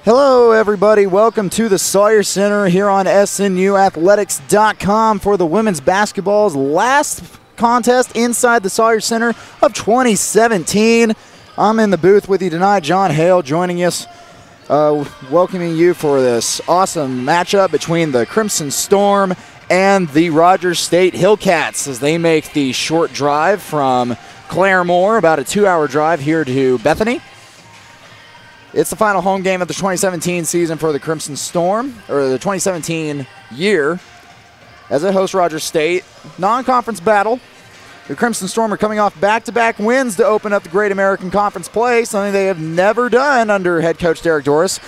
Hello, everybody. Welcome to the Sawyer Center here on SNUathletics.com for the women's basketball's last contest inside the Sawyer Center of 2017. I'm in the booth with you tonight, John Hale, joining us, welcoming you for this awesome matchup between the Crimson Storm and the Rogers State Hillcats as they make the short drive from Claremore, about a 2-hour drive here to Bethany. It's the final home game of the 2017 season for the Crimson Storm, or the 2017 year, as it hosts Rogers State. Non-conference battle. The Crimson Storm are coming off back-to-back wins to open up the Great American Conference play, something they have never done under head coach Derek Doris.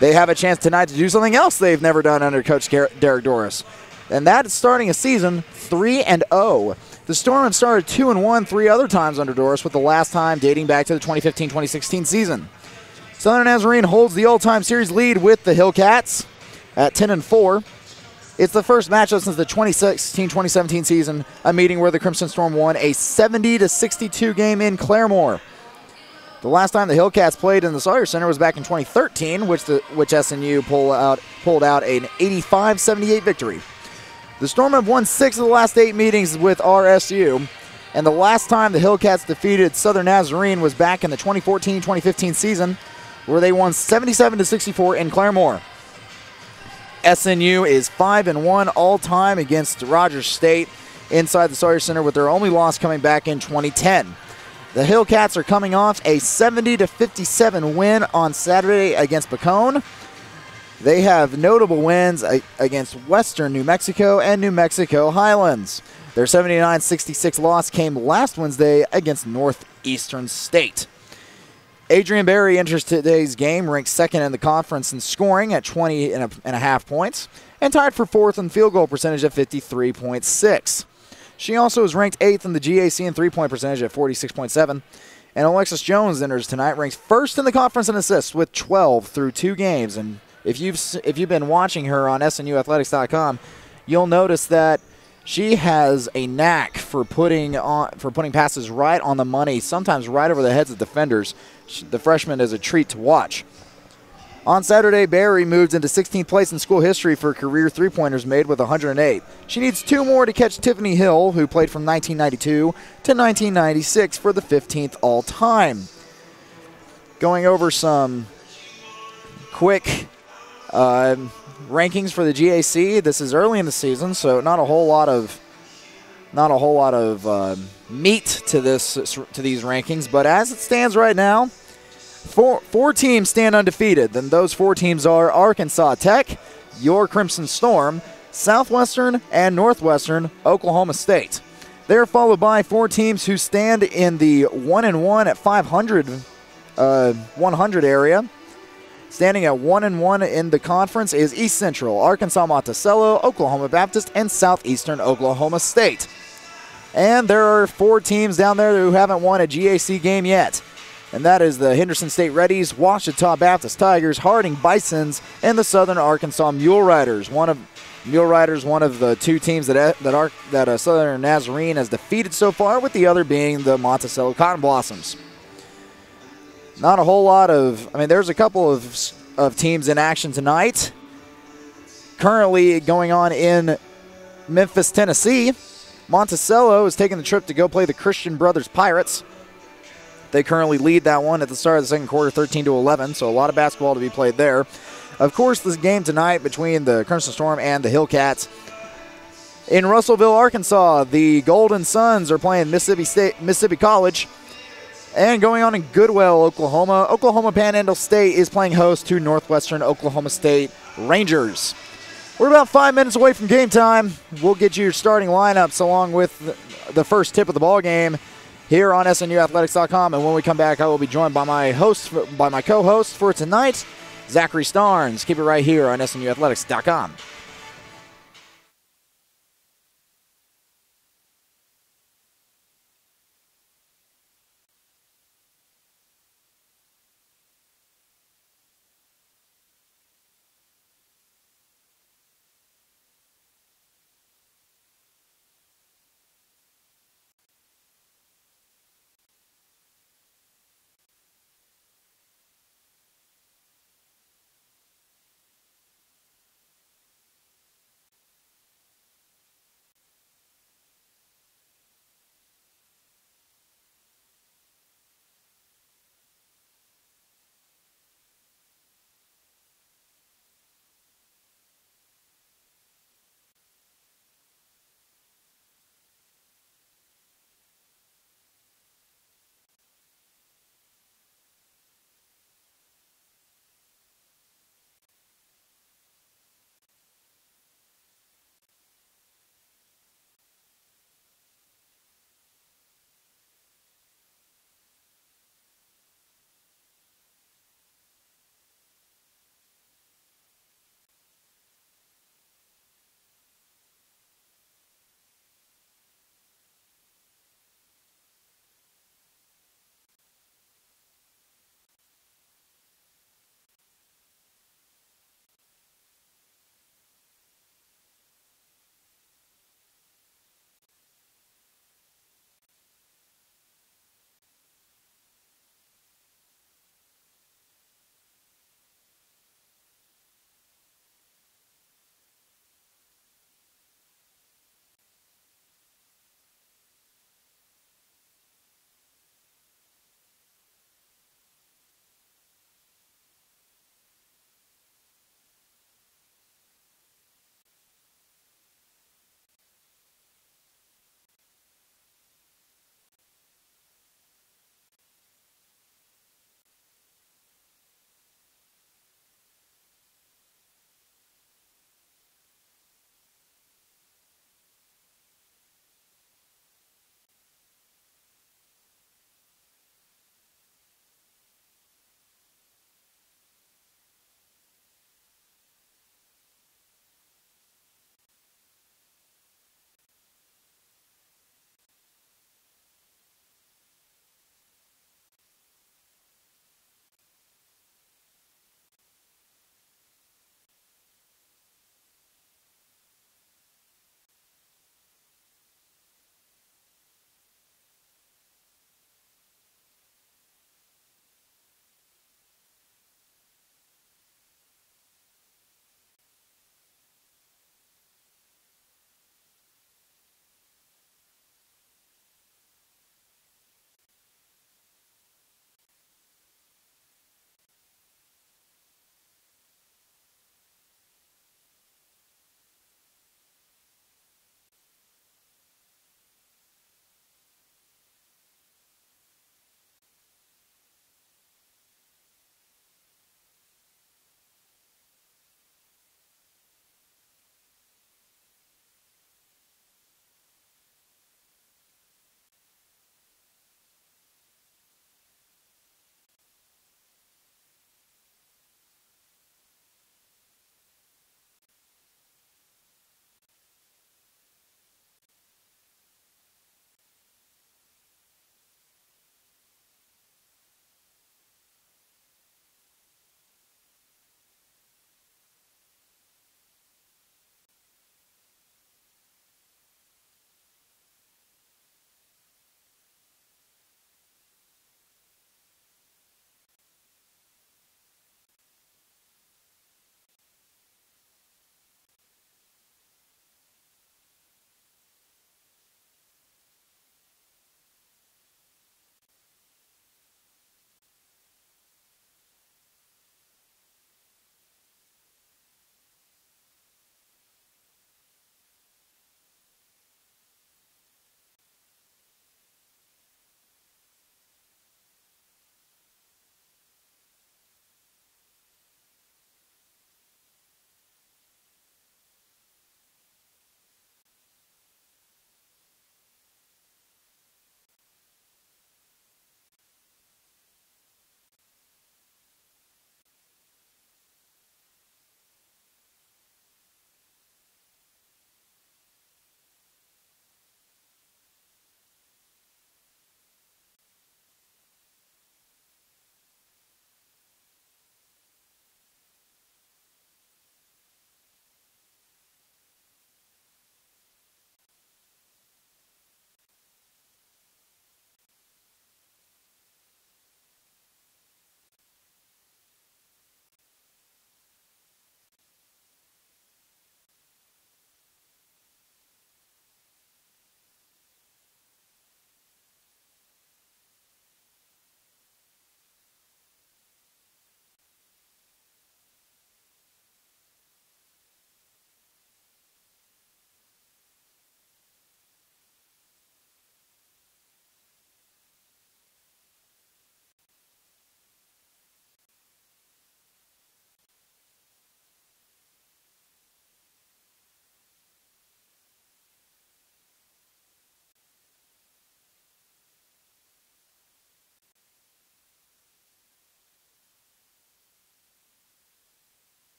They have a chance tonight to do something else they've never done under coach Derek Doris, and that is starting a season 3-0. The Storm have started 2-1 three other times under Doris, with the last time dating back to the 2015-2016 season. Southern Nazarene holds the all-time series lead with the Hillcats at 10-4. It's the first matchup since the 2016-2017 season, a meeting where the Crimson Storm won a 70-62 game in Claremore. The last time the Hillcats played in the Sawyer Center was back in 2013, which SNU pulled out an 85-78 victory. The Storm have won 6 of the last 8 meetings with RSU, and the last time the Hillcats defeated Southern Nazarene was back in the 2014-2015 season, where they won 77-64 in Claremore. SNU is 5-1 all-time against Rogers State inside the Sawyer Center, with their only loss coming back in 2010. The Hillcats are coming off a 70-57 win on Saturday against Bacone. They have notable wins against Western New Mexico and New Mexico Highlands. Their 79-66 loss came last Wednesday against Northeastern State. Adrian Berry enters today's game ranked second in the conference in scoring at 20.5 points and tied for fourth in field goal percentage at 53.6. She also is ranked 8th in the GAC in three-point percentage at 46.7. And Alexis Jones enters tonight ranked first in the conference in assists with 12 through 2 games. And if you've been watching her on SNUathletics.com, you'll notice that she has a knack for putting passes right on the money, sometimes right over the heads of defenders. The freshman is a treat to watch. On Saturday, Barry moved into 16th place in school history for career three-pointers made with 108. She needs 2 more to catch Tiffany Hill, who played from 1992 to 1996 for the 15th all-time. Going over some quick rankings for the GAC. This is early in the season, so not a whole lot of meat to these rankings. But as it stands right now, four teams stand undefeated. Then those 4 teams are Arkansas Tech, your Crimson Storm, Southwestern, and Northwestern Oklahoma State. They are followed by 4 teams who stand in the 1-1 at 500 100 area. Standing at 1-1 in the conference is East Central, Arkansas Monticello, Oklahoma Baptist, and Southeastern Oklahoma State. And there are 4 teams down there who haven't won a GAC game yet. And that is the Henderson State Reddies, Ouachita Baptist Tigers, Harding Bisons, and the Southern Arkansas Mule Riders. One of the 2 teams that Southern Nazarene has defeated so far, with the other being the Monticello Cotton Blossoms. Not a whole lot of, there's a couple of teams in action tonight. Currently going on in Memphis, Tennessee. Monticello is taking the trip to go play the Christian Brothers Pirates. They currently lead that one at the start of the second quarter, 13-11, so a lot of basketball to be played there. Of course, this game tonight between the Crimson Storm and the Hillcats. In Russellville, Arkansas, the Golden Suns are playing Mississippi College. And going on in Goodwell, Oklahoma Panhandle State is playing host to Northwestern Oklahoma State Rangers. We're about 5 minutes away from game time. We'll get you your starting lineups along with the first tip of the ball game here on SNUathletics.com. And when we come back, I will be joined by my co-host for tonight, Zachary Starnes. Keep it right here on SNUathletics.com.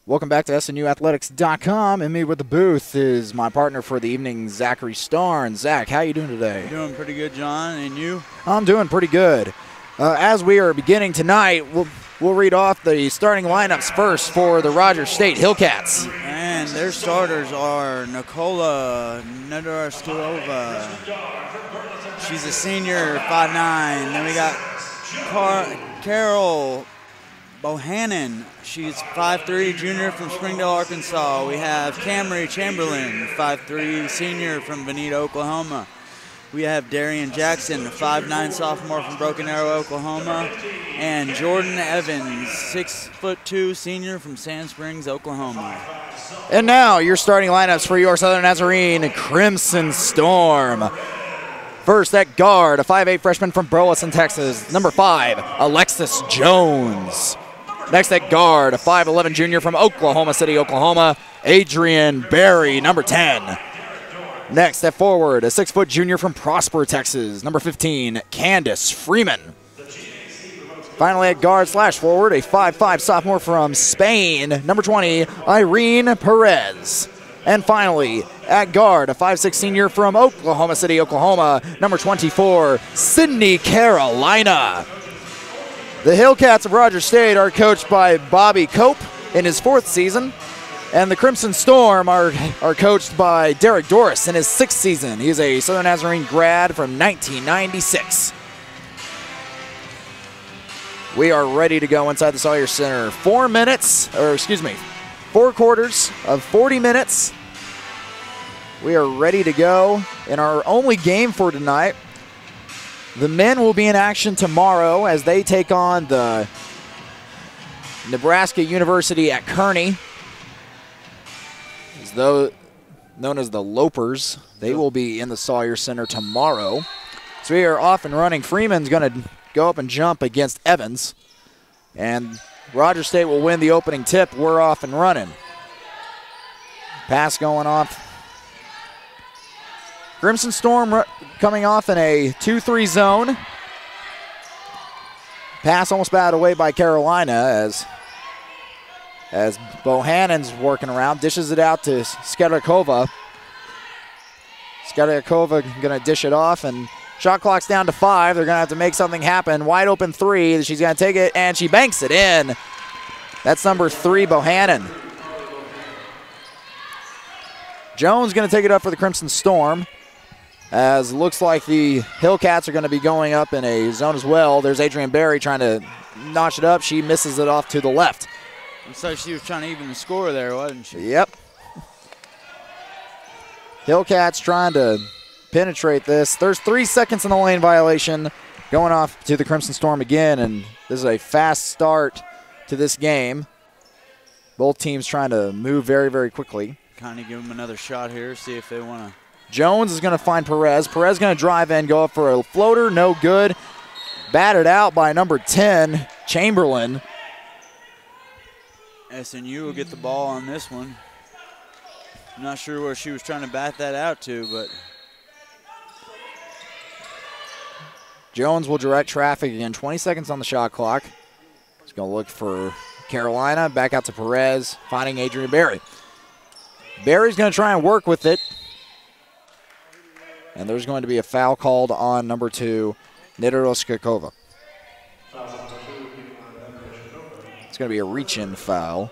Welcome back to SNUathletics.com, and me with the booth is my partner for the evening, Zachary Starn. Zach, how you doing today? Doing pretty good, John, and you? I'm doing pretty good. As we are beginning tonight, we'll read off the starting lineups first for the Rogers State Hillcats. And their starters are Nikola Nedorostova. She's a senior, 5'9". Then we got Carol Bohannon. She's 5'3", junior from Springdale, Arkansas. We have Camry Chamberlain, 5'3", senior from Bonita, Oklahoma. We have Darian Jackson, 5'9", sophomore from Broken Arrow, Oklahoma. And Jordan Evans, 6'2", senior from Sand Springs, Oklahoma. And now your starting lineups for your Southern Nazarene Crimson Storm. First at guard, a 5'8" freshman from Burleson, Texas, number 5, Alexis Jones. Next at guard, a 5'11" junior from Oklahoma City, Oklahoma, Adrian Berry, number 10. Next at forward, a 6' junior from Prosper, Texas, number 15, Candace Freeman. Finally at guard / forward, a 5'5" sophomore from Spain, number 20, Irene Perez. And finally, at guard, a 5'6" senior from Oklahoma City, Oklahoma, number 24, Sydney Carolina. The Hillcats of Rogers State are coached by Bobby Cope in his 4th season, and the Crimson Storm are coached by Derek Doris in his 6th season. He is a Southern Nazarene grad from 1996. We are ready to go inside the Sawyer Center. 4 quarters of 40 minutes. We are ready to go in our only game for tonight. The men will be in action tomorrow as they take on the Nebraska University at Kearney, known as the Lopers. They will be in the Sawyer Center tomorrow. So we are off and running. Freeman's going to go up and jump against Evans. And Rogers State will win the opening tip. We're off and running. Pass going off. Crimson Storm coming off in a 2-3 zone. Pass almost batted away by Carolina as Bohannon's working around, dishes it out to Skedakova. Skedakova going to dish it off, and shot clock's down to 5. They're going to have to make something happen. Wide open 3. She's going to take it, and she banks it in. That's number 3, Bohannon. Jones going to take it up for the Crimson Storm, as it looks like the Hillcats are going to be going up in a zone as well. There's Adrian Berry trying to notch it up. She misses it off to the left. Looks like she was trying to even the score there, wasn't she? Yep. Hillcats trying to penetrate this. There's 3 seconds in the lane violation going off to the Crimson Storm again, and this is a fast start to this game. Both teams trying to move very, very quickly. Kind of give them another shot here, see if they want to. Jones is going to find Perez. Perez going to drive in, go up for a floater, no good. Batted out by number 10, Chamberlain. SNU will get the ball on this one. I'm not sure where she was trying to bat that out to, but. Jones will direct traffic again. 20 seconds on the shot clock. He's going to look for Carolina. Back out to Perez, finding Adrian Berry. Berry's going to try and work with it. And there's going to be a foul called on number 2, Nedorostova. It's going to be a reach-in foul.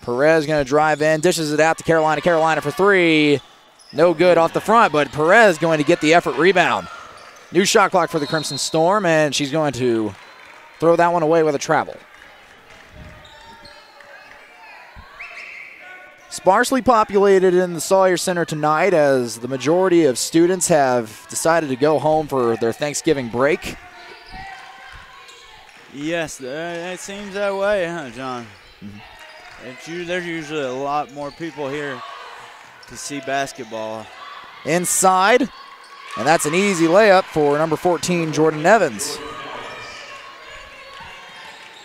Perez going to drive in, dishes it out to Carolina. Carolina for 3. No good off the front, but Perez going to get the effort rebound. New shot clock for the Crimson Storm, and she's going to throw that one away with a travel. Sparsely populated in the Sawyer Center tonight, as the majority of students have decided to go home for their Thanksgiving break. Yes, it seems that way, huh, John? Mm-hmm. There's usually a lot more people here to see basketball. Inside, and that's an easy layup for number 14, Jordan Evans.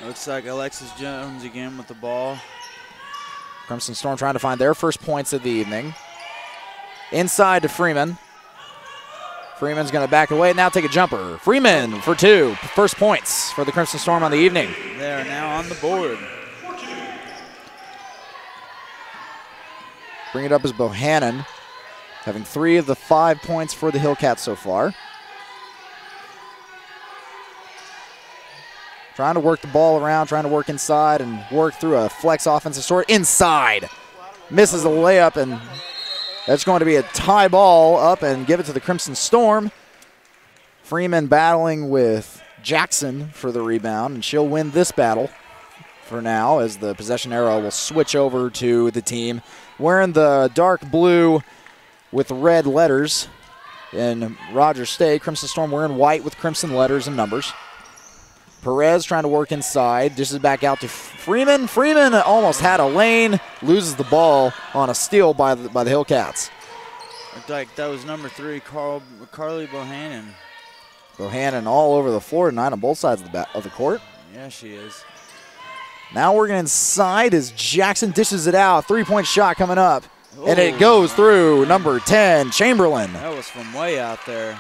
Looks like Alexis Jones again with the ball. Crimson Storm trying to find their first points of the evening. Inside to Freeman. Freeman's going to back away and now take a jumper. Freeman for 2. First points for the Crimson Storm on the evening. They are now on the board. Bring it up as Bohannon, having 3 of the 5 points for the Hillcats so far. Trying to work the ball around, trying to work inside and work through a flex offensive sort. Inside. Misses the layup, and that's going to be a tie ball up and give it to the Crimson Storm. Freeman battling with Jackson for the rebound, and she'll win this battle for now as the possession arrow will switch over to the team wearing the dark blue with red letters in Rogers State. Crimson Storm wearing white with crimson letters and numbers. Perez trying to work inside, dishes back out to Freeman. Freeman almost had a lane, loses the ball on a steal by the Hillcats. Looked like that was number 3, Carly Bohannon. Bohannon all over the floor tonight on both sides of the court. Yeah, she is. Now we're going inside as Jackson dishes it out. 3-point shot coming up. And it goes through number 10, Chamberlain. That was from way out there.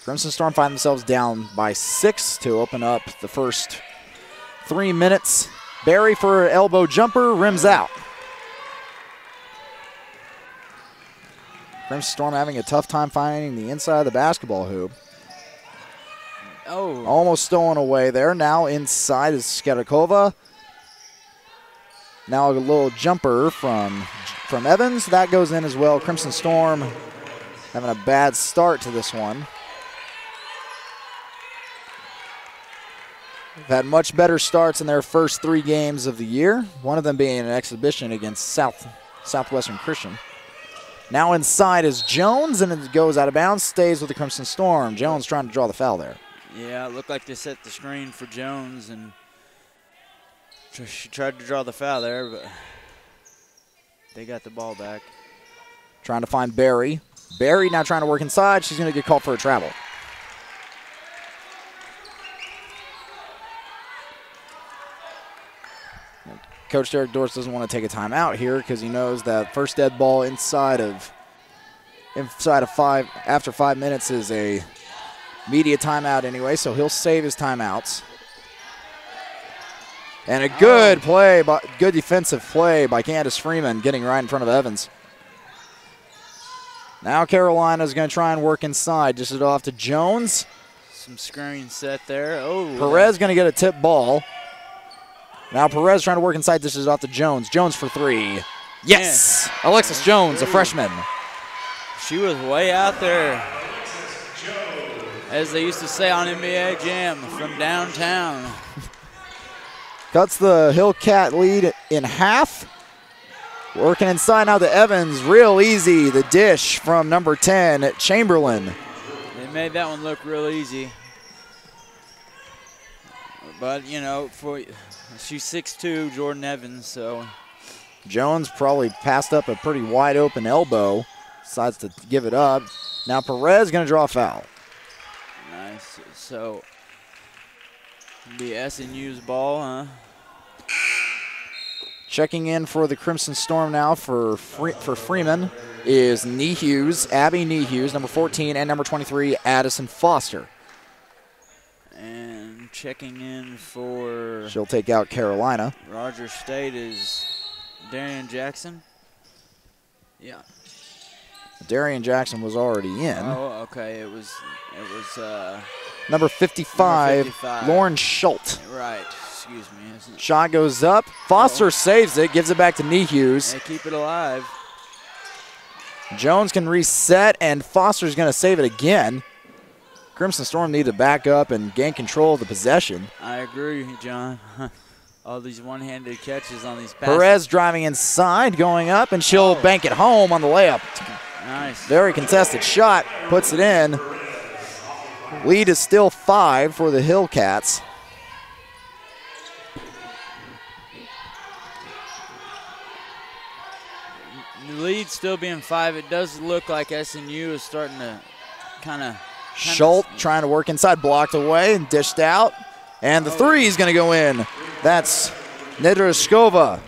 Crimson Storm find themselves down by 6 to open up the first 3 minutes. Barry for an elbow jumper, rims out. Crimson Storm having a tough time finding the inside of the basketball hoop. Oh. Almost stolen away there. Now inside is Skedakova. Now a little jumper from Evans. That goes in as well. Crimson Storm having a bad start to this one. They've had much better starts in their first 3 games of the year, one of them being an exhibition against Southwestern Christian. Now inside is Jones, and it goes out of bounds, stays with the Crimson Storm. Jones trying to draw the foul there. Yeah, it looked like they set the screen for Jones, and she tried to draw the foul there, but they got the ball back. Trying to find Barry. Barry now trying to work inside. She's going to get called for a travel. Coach Derek Dorst doesn't want to take a timeout here because he knows that first dead ball inside of 5 after 5 minutes is a media timeout anyway, so he'll save his timeouts. And a good play, good defensive play by Candace Freeman, getting right in front of Evans. Now Carolina's going to try and work inside. Just it off to Jones. Some screen set there. Oh, Perez going to get a tip ball. Now Perez trying to work inside. This is off to Jones. Jones for 3. Yes! Yeah. Alexis Jones, a freshman. She was way out there. As they used to say on NBA Jam, from downtown. Cuts the Hillcat lead in half. Working inside now to Evans. Real easy. The dish from number 10, Chamberlain. They made that one look real easy. But, you know, she's 6'2", Jordan Evans, so. Jones probably passed up a pretty wide open elbow. Decides to give it up. Now Perez going to draw a foul. Nice. So, be SNU's ball, huh? Checking in for the Crimson Storm now for Freeman is Abby Nehughes, number 14, and number 23, Addison Foster. And checking in for... She'll take out Carolina. Rogers State is Darian Jackson. Yeah. Darian Jackson was already in. Oh, okay. It was number 55, Lauren Schultz. Right. Excuse me. Shot goes up. Foster saves it, gives it back to Nehughes. They keep it alive. Jones can reset, and Foster's going to save it again. Crimson Storm need to back up and gain control of the possession. I agree, John. All these one-handed catches on these passes. Perez driving inside, going up, and she'll bank it home on the layup. Nice. Very contested shot, puts it in. Lead is still 5 for the Hillcats. The lead still being 5. It does look like SNU is starting to kind of. Schultz trying to work inside, blocked away and dished out. And the 3 is going to go in. That's Nedreskova.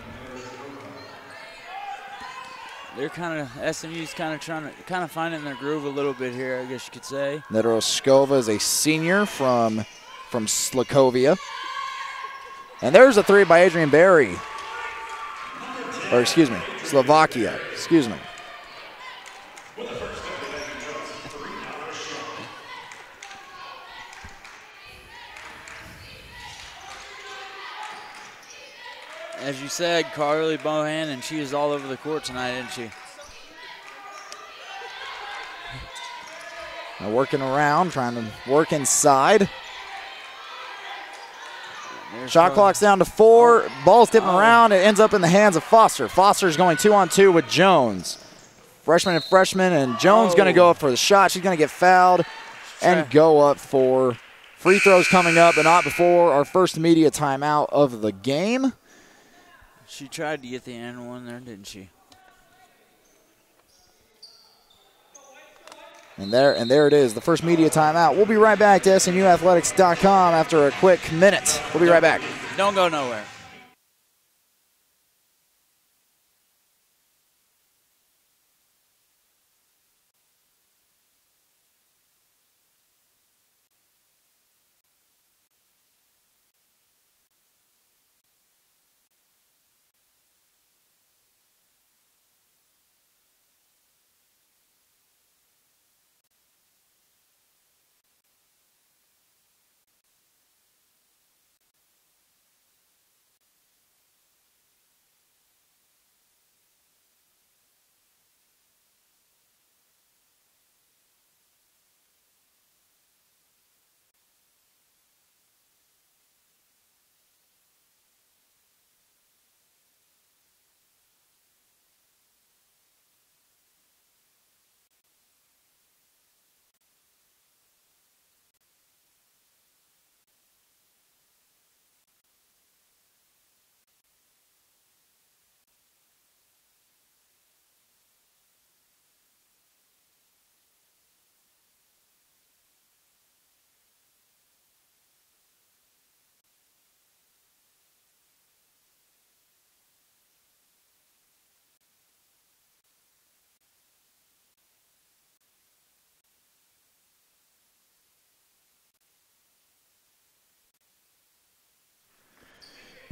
they're kind of, SMU's kind of finding their groove a little bit here, I guess you could say. Nedoroskova is a senior from Slakovia. And there's a three by Adrian Berry. Or excuse me, Slovakia. Excuse me. As you said, Carly Bohannon, she is all over the court tonight, isn't she? Now working around, trying to work inside. Shot clock's down to 4. Ball's tipping around. It ends up in the hands of Foster. Foster's going 2-on-2 with Jones. Freshman, and Jones going to go up for the shot. She's going to get fouled and go up for free throws coming up, but not before our first immediate timeout of the game. She tried to get the end one there, didn't she? And there it is, the first media timeout. We'll be right back to SNUathletics.com after a quick minute. We'll be right back. Don't go nowhere.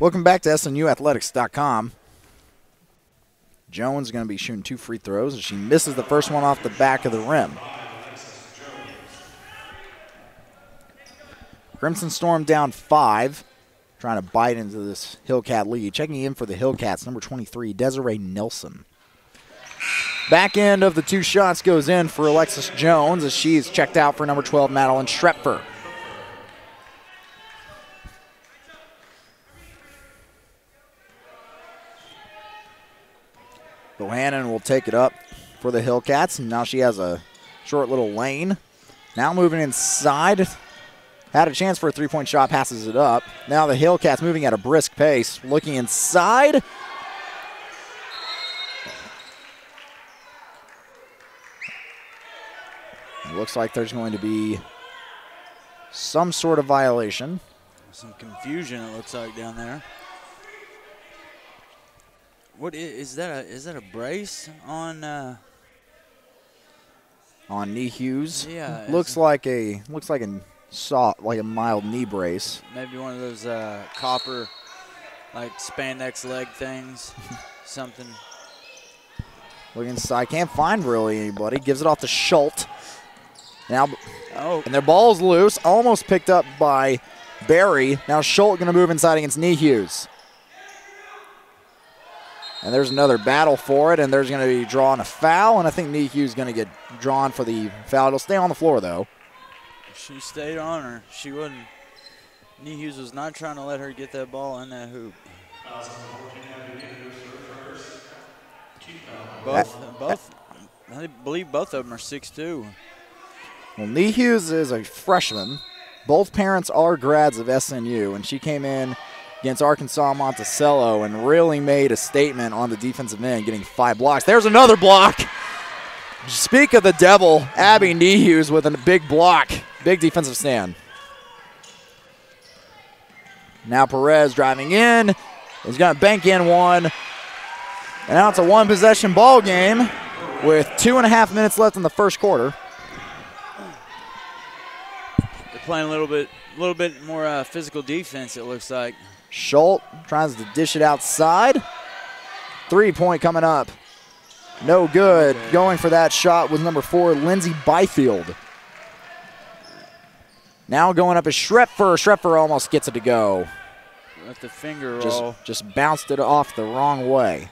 Welcome back to SNUathletics.com. Jones is going to be shooting 2 free throws, and she misses the first one off the back of the rim. Crimson Storm down 5, trying to bite into this Hillcat lead. Checking in for the Hillcats, number 23, Desiree Nelson. Back end of the 2 shots goes in for Alexis Jones as she's checked out for number 12, Madeline Schrepfer. Bohannon will take it up for the Hillcats, and now she has a short little lane. Now moving inside. Had a chance for a 3-point shot, passes it up. Now the Hillcats moving at a brisk pace, looking inside. It looks like there's going to be some sort of violation. Some confusion, it looks like, down there. What is that? Is that a brace on? On knee Hughes. Yeah. Looks like a soft, like a mild knee brace. Maybe one of those copper, like spandex leg things, something. Looking inside, can't find really anybody. Gives it off to Schultz. Now, and their ball's loose, almost picked up by Berry. Now Schultz going to move inside against knee Hughes. And there's another battle for it, and there's going to be drawing a foul, and I think Nick Hughes is going to get drawn for the foul. It'll stay on the floor, though. She stayed on her. She wouldn't. Nick Hughes was not trying to let her get that ball in that hoop. I believe both of them are 6'2". Well, Nick Hughes is a freshman. Both parents are grads of SNU, and she came in against Arkansas Monticello and really made a statement on the defensive end, getting 5 blocks. There's another block. Speak of the devil, Abby Nehughes with a big block. Big defensive stand. Now Perez driving in. He's going to bank in one. And now it's a one-possession ball game with 2.5 minutes left in the first quarter. They're playing a little bit more physical defense, it looks like. Schultz tries to dish it outside. 3-point coming up. No good. Going for that shot was number 4, Lindsey Byfield. Now going up is Schrepfer. Schrepfer almost gets it to go. With the finger roll. Just bounced it off the wrong way.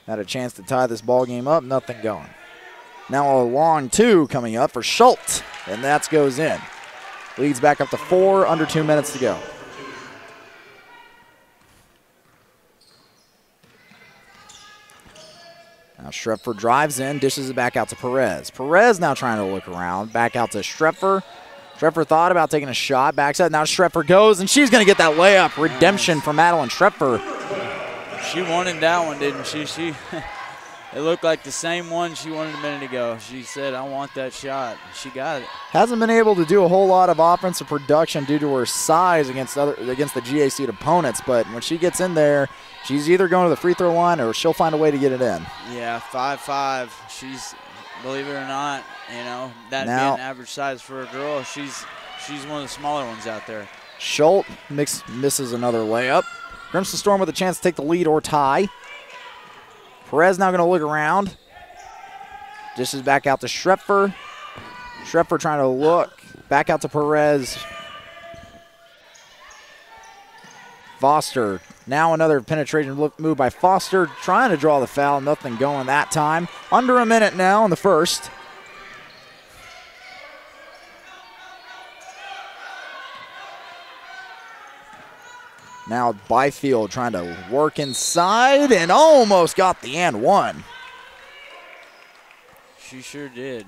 Had a chance to tie this ball game up. Nothing going. Now a long 2 coming up for Schultz, and that goes in. Leads back up to 4, under 2 minutes to go. Now Schrepfer drives in, dishes it back out to Perez. Perez now trying to look around, back out to Schrepfer. Schrepfer thought about taking a shot, backs out. Now Schrepfer goes, and she's going to get that layup. Redemption from Madeline Schrepfer. She wanted that one, didn't she? It looked like the same one she wanted a minute ago. She said, I want that shot. She got it. Hasn't been able to do a whole lot of offensive production due to her size against the GAC opponents, but when she gets in there, she's either going to the free throw line or she'll find a way to get it in. Yeah, 5'5". She's, believe it or not, that being average size for a girl, she's one of the smaller ones out there. Schultz misses another layup. Crimson Storm with a chance to take the lead or tie. Perez now going to look around. Dishes back out to Schrepfer. Schrepfer trying to look. Back out to Perez. Foster. Now another penetration move by Foster. Trying to draw the foul. Nothing going that time. Under a minute now in the first. Now Byfield trying to work inside and almost got the and one. She sure did.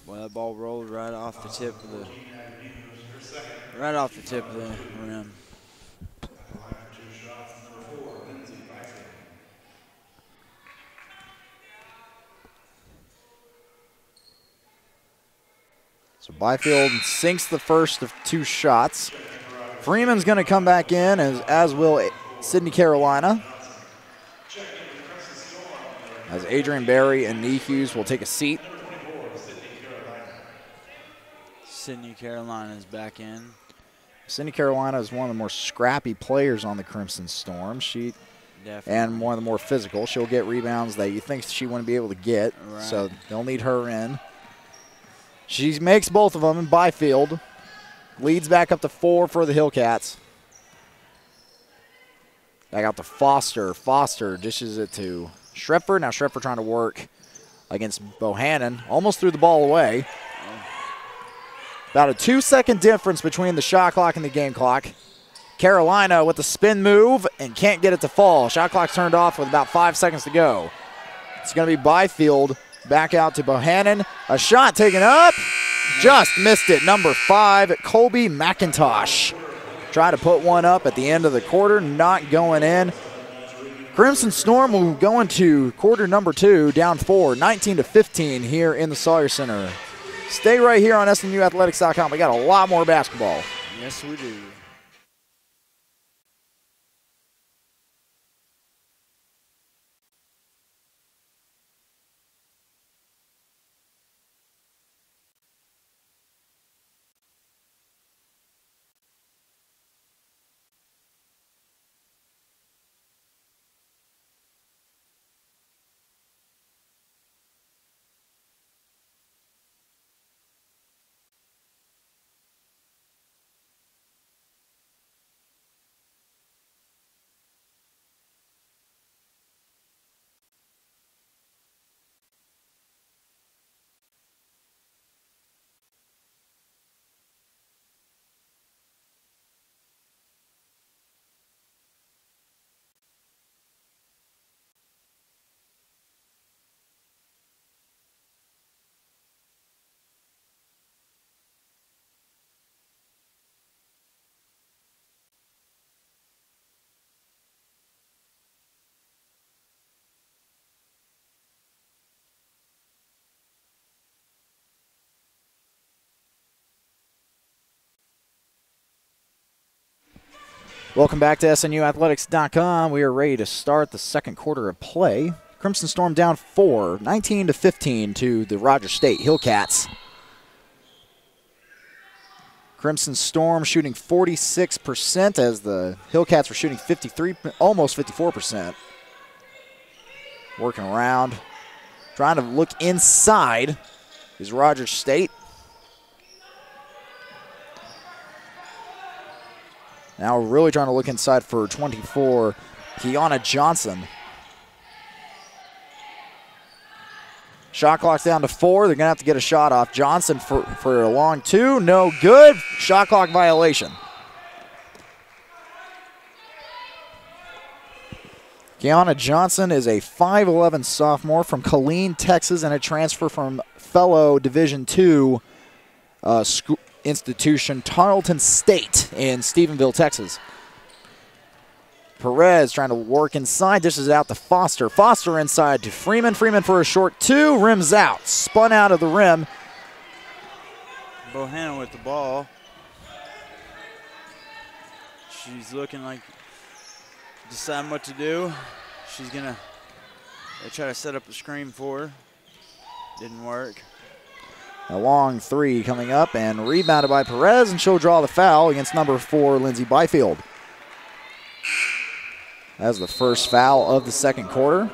Well, that ball rolled right off the tip of the rim. So Byfield sinks the first of 2 shots. Freeman's going to come back in, as will Sydney Carolina. As Adrian Berry and Nee Hughes will take a seat. Sydney Carolina is back in. Sydney Carolina is one of the more scrappy players on the Crimson Storm. And one of the more physical. She'll get rebounds that you think she wouldn't be able to get. Right. So they'll need her in. She makes both of them in Byfield. Leads back up to 4 for the Hillcats. Back out to Foster. Foster dishes it to Schrepfer. Now Schrepfer trying to work against Bohannon. Almost threw the ball away. About a 2-second difference between the shot clock and the game clock. Carolina with the spin move and can't get it to fall. Shot clock turned off with about 5 seconds to go. It's going to be Byfield. Back out to Bohannon. A shot taken up. Just missed it. Number 5, Colby McIntosh. Try to put one up at the end of the quarter. Not going in. Crimson Storm will go into quarter number 2, down 4, 19-15 here in the Sawyer Center. Stay right here on SMUathletics.com. We got a lot more basketball. Yes, we do. Welcome back to SNUathletics.com. We are ready to start the second quarter of play. Crimson Storm down 4, 19-15 to the Rogers State Hillcats. Crimson Storm shooting 46% as the Hillcats were shooting 53, almost 54%. Working around, trying to look inside is Rogers State. Now we're really trying to look inside for 24, Kiana Johnson. Shot clock's down to 4. They're going to have to get a shot off. Johnson for a long 2. No good. Shot clock violation. Kiana Johnson is a 5'11 sophomore from Killeen, Texas, and a transfer from fellow Division II institution Tarleton State in Stephenville, Texas. Perez trying to work inside, dishes it out to Foster. Foster inside to Freeman. Freeman for a short 2, rims out. Spun out of the rim. Bohannon with the ball. She's looking like deciding what to do. She's gonna try to set up a screen for her. Didn't work. A long 3 coming up and rebounded by Perez, and she'll draw the foul against number 4, Lindsey Byfield. That's the first foul of the second quarter.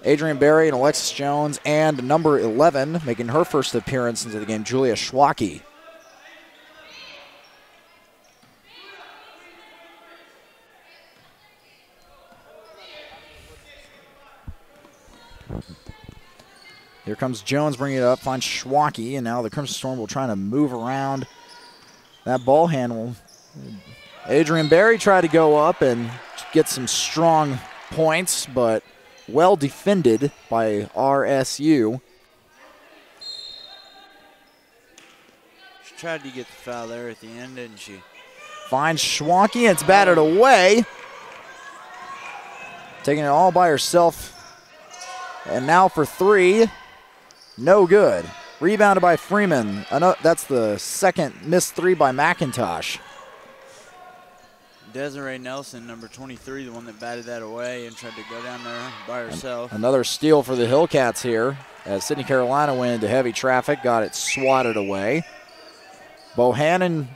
Adrian Berry and Alexis Jones and number 11 making her first appearance into the game, Julia Schwacke. Here comes Jones bringing it up, finds Schwacke, and now the Crimson Storm will try to move around that ball handle. Adrian Berry tried to go up and get some strong points, but well defended by RSU. She tried to get the foul there at the end, didn't she? Finds Schwacke, and it's batted away. Taking it all by herself. And now for 3. No good. Rebounded by Freeman. That's the second missed 3 by McIntosh. Desiree Nelson, number 23, the one that batted that away and tried to go down there by herself. Another steal for the Hillcats here as Sydney Carolina went into heavy traffic, got it swatted away. Bohannon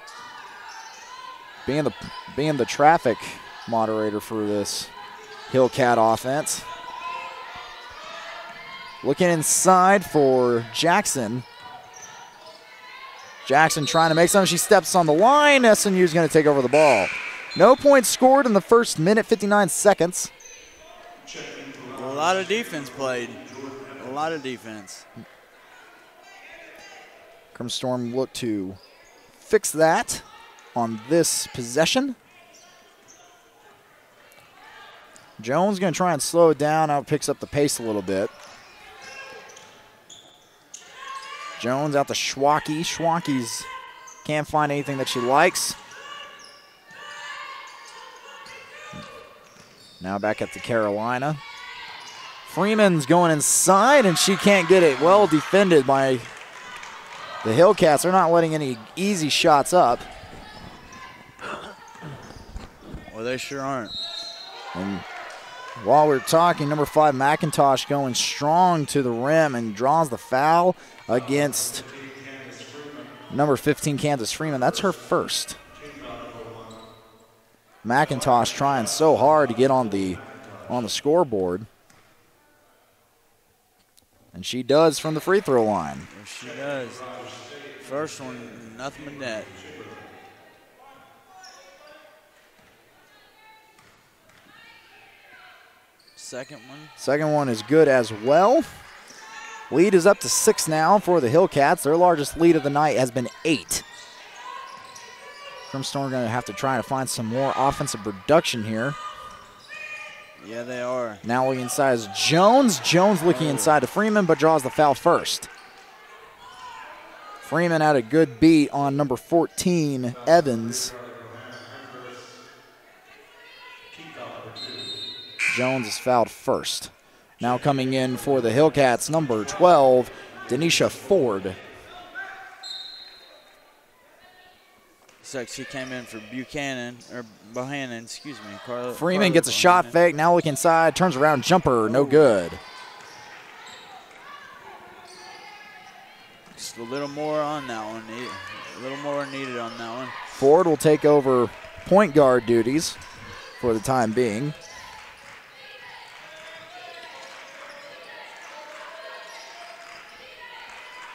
being the traffic moderator for this Hillcat offense. Looking inside for Jackson. Jackson trying to make something. She steps on the line. SNU's going to take over the ball. No points scored in the first minute, 59 seconds. A lot of defense played. A lot of defense. Crimson Storm look to fix that on this possession. Jones going to try and slow it down. Now it picks up the pace a little bit. Jones out to Schwacke. Schwacke's can't find anything that she likes. Now back at the Carolina. Freeman's going inside, and she can't get it. Well defended by the Hillcats. They're not letting any easy shots up. Well, they sure aren't. And while we're talking, number 5 McIntosh going strong to the rim and draws the foul against number 15 Kansas Freeman. That's her first. McIntosh trying so hard to get on the scoreboard. And she does from the free throw line. Yes, she does. First one, nothing but net. Second one is good as well. Lead is up to 6 now for the Hillcats. Their largest lead of the night has been 8. Crimson Storm are going to have to try to find some more offensive production here. Yeah, they are. Now looking inside is Jones. Jones looking inside to Freeman, but draws the foul first. Freeman had a good beat on number 14, Evans. Jones is fouled first. Now coming in for the Hillcats, number 12, Denisha Ford. Looks like she came in for Bohannon, excuse me. Freeman gets a shot fake, now look inside, turns around, jumper, no good. Just a little more on that one. A little more needed on that one. Ford will take over point guard duties for the time being.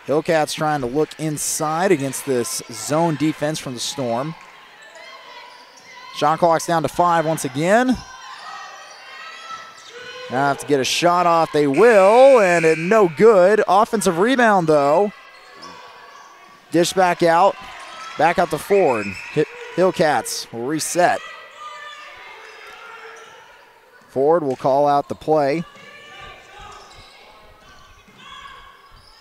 Hillcats trying to look inside against this zone defense from the Storm. Shot clock's down to 5 once again. Now have to get a shot off. They will, and it no good. Offensive rebound, though. Dish back out. Back out to Ford. Hillcats will reset. Ford will call out the play.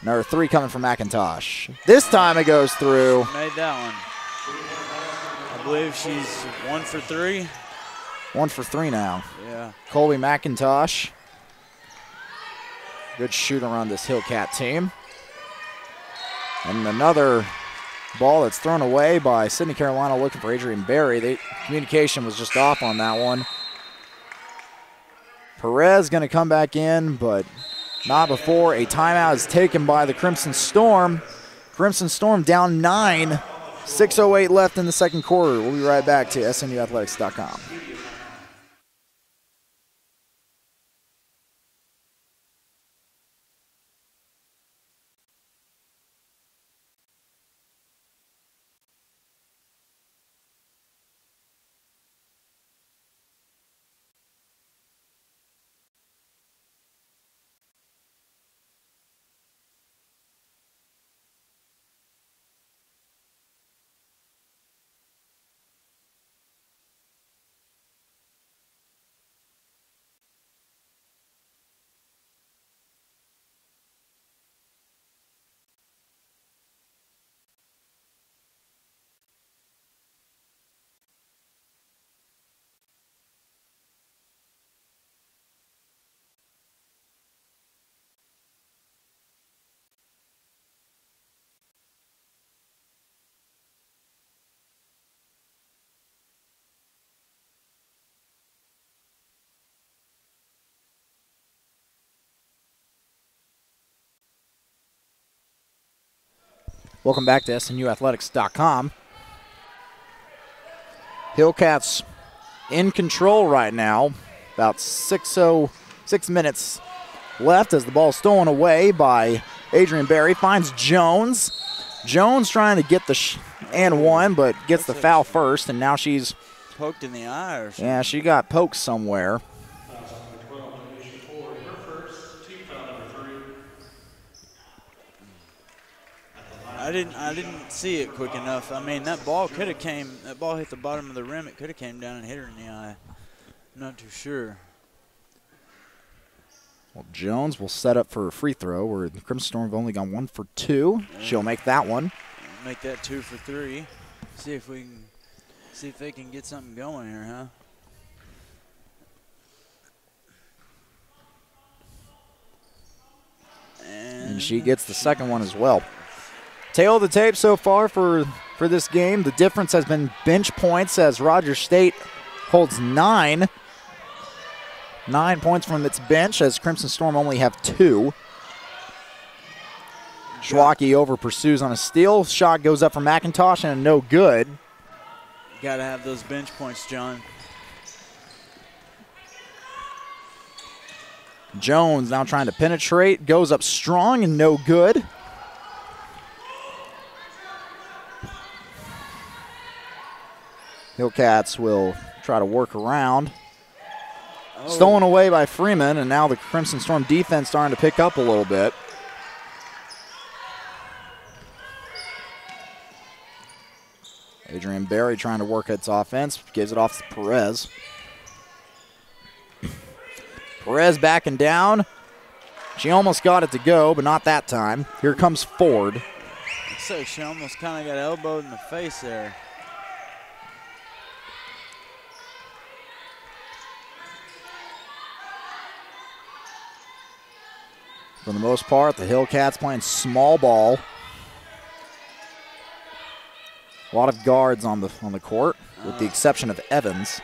Number 3 coming from McIntosh. This time it goes through. Made that one. I believe she's 1 for 3. 1 for 3 now. Yeah. Colby McIntosh. Good shooter on this Hillcat team. And another ball that's thrown away by Sydney Carolina looking for Adrian Berry. The communication was just off on that one. Perez going to come back in, but not before a timeout is taken by the Crimson Storm. Crimson Storm down 9. 6:08 left in the second quarter. We'll be right back to SNUathletics.com. Welcome back to SNUathletics.com. Hillcats in control right now. About 6 minutes left as the ball stolen away by Adrian Berry. Finds Jones. Jones trying to get the and one, but gets the foul first, and now she's poked in the eye or something. Yeah, she got poked somewhere. I didn't see it quick enough. I mean, that ball hit the bottom of the rim. It could have came down and hit her in the eye. I'm not too sure. Well, Jones will set up for a free throw where the Crimson Storm have only gone 1 for 2. Yeah. She'll make that one. Make that 2 for 3. See if they can get something going here, huh? And she gets the second one as well. Tail of the tape so far for this game. The difference has been bench points as Rogers State holds 9. 9 points from its bench as Crimson Storm only have 2. Schwacke over pursues on a steal. Shot goes up for McIntosh and no good. Got to have those bench points, John. Jones now trying to penetrate. Goes up strong and no good. Hillcats will try to work around. Oh. Stolen away by Freeman, and now the Crimson Storm defense starting to pick up a little bit. Adrian Berry trying to work its offense. Gives it off to Perez. Perez backing down. She almost got it to go, but not that time. Here comes Ford. So she almost kind of got elbowed in the face there. For the most part, the Hillcats playing small ball. A lot of guards on the court, with the exception of Evans.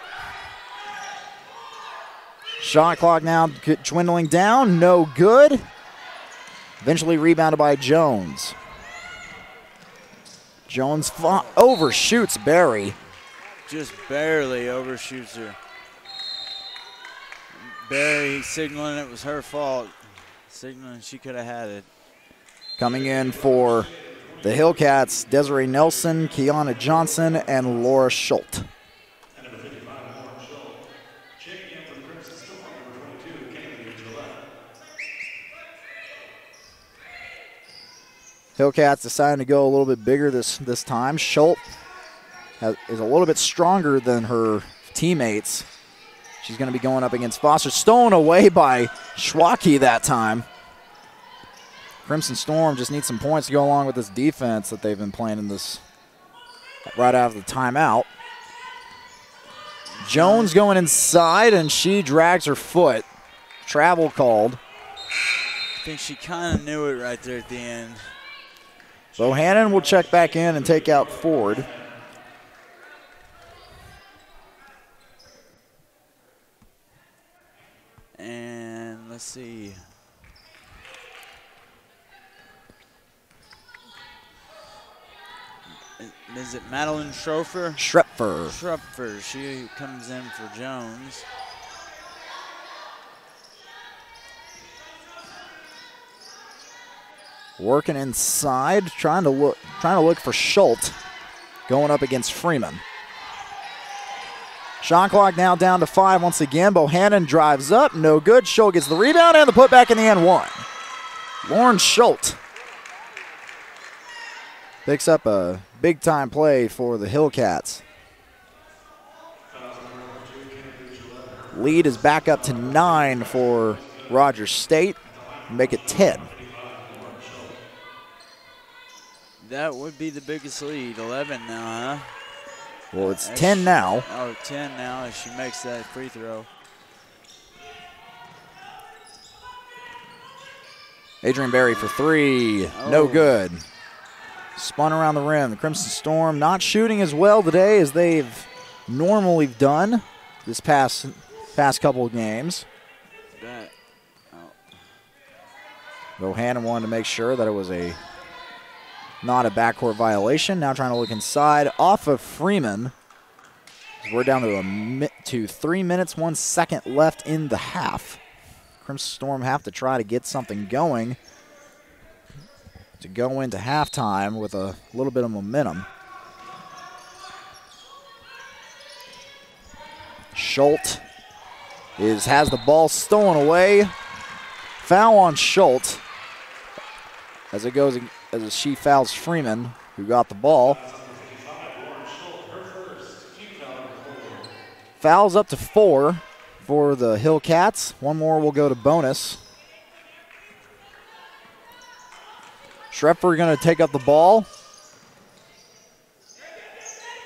Shot clock now dwindling down, no good. Eventually rebounded by Jones. Jones overshoots Barry. Just barely overshoots her. Barry signaling it was her fault. Signaling she could have had it. Coming in for the Hillcats, Desiree Nelson, Kiana Johnson, and Laura Schultz. Hillcats deciding to go a little bit bigger this time. Schultz is a little bit stronger than her teammates. She's going to be going up against Foster. Stolen away by Schwacke that time. Crimson Storm just needs some points to go along with this defense that they've been playing in this right out of the timeout. Jones going inside, and she drags her foot. Travel called. I think she kind of knew it right there at the end. Bohannon will check back in and take out Ford. And let's see. Is it Madeline Schroepfer? Schroepfer. She comes in for Jones. Working inside, trying to look for Schultz, going up against Freeman. Shot clock now down to 5 once again. Bohannon drives up, no good. Schultz gets the rebound and the putback in the end one. Lauren Schultz picks up a big-time play for the Hillcats. Lead is back up to 9 for Rogers State. Make it 10. That would be the biggest lead, 11 now, huh? Well, it's 10 now. Oh, 10 now as she makes that free throw. Adrian Berry for 3, no good. Spun around the rim. The Crimson Storm not shooting as well today as they've normally done this past couple of games. Bohannon wanted to make sure that it was not a backcourt violation. Now trying to look inside off of Freeman. We're down to 3 minutes, 1 second left in the half. Crimson Storm have to try to get something going to go into halftime with a little bit of momentum. Schultz has the ball stolen away. Foul on Schultz as she fouls Freeman, who got the ball. Fouls up to 4 for the Hillcats. One more will go to bonus. Schroepfer going to take up the ball.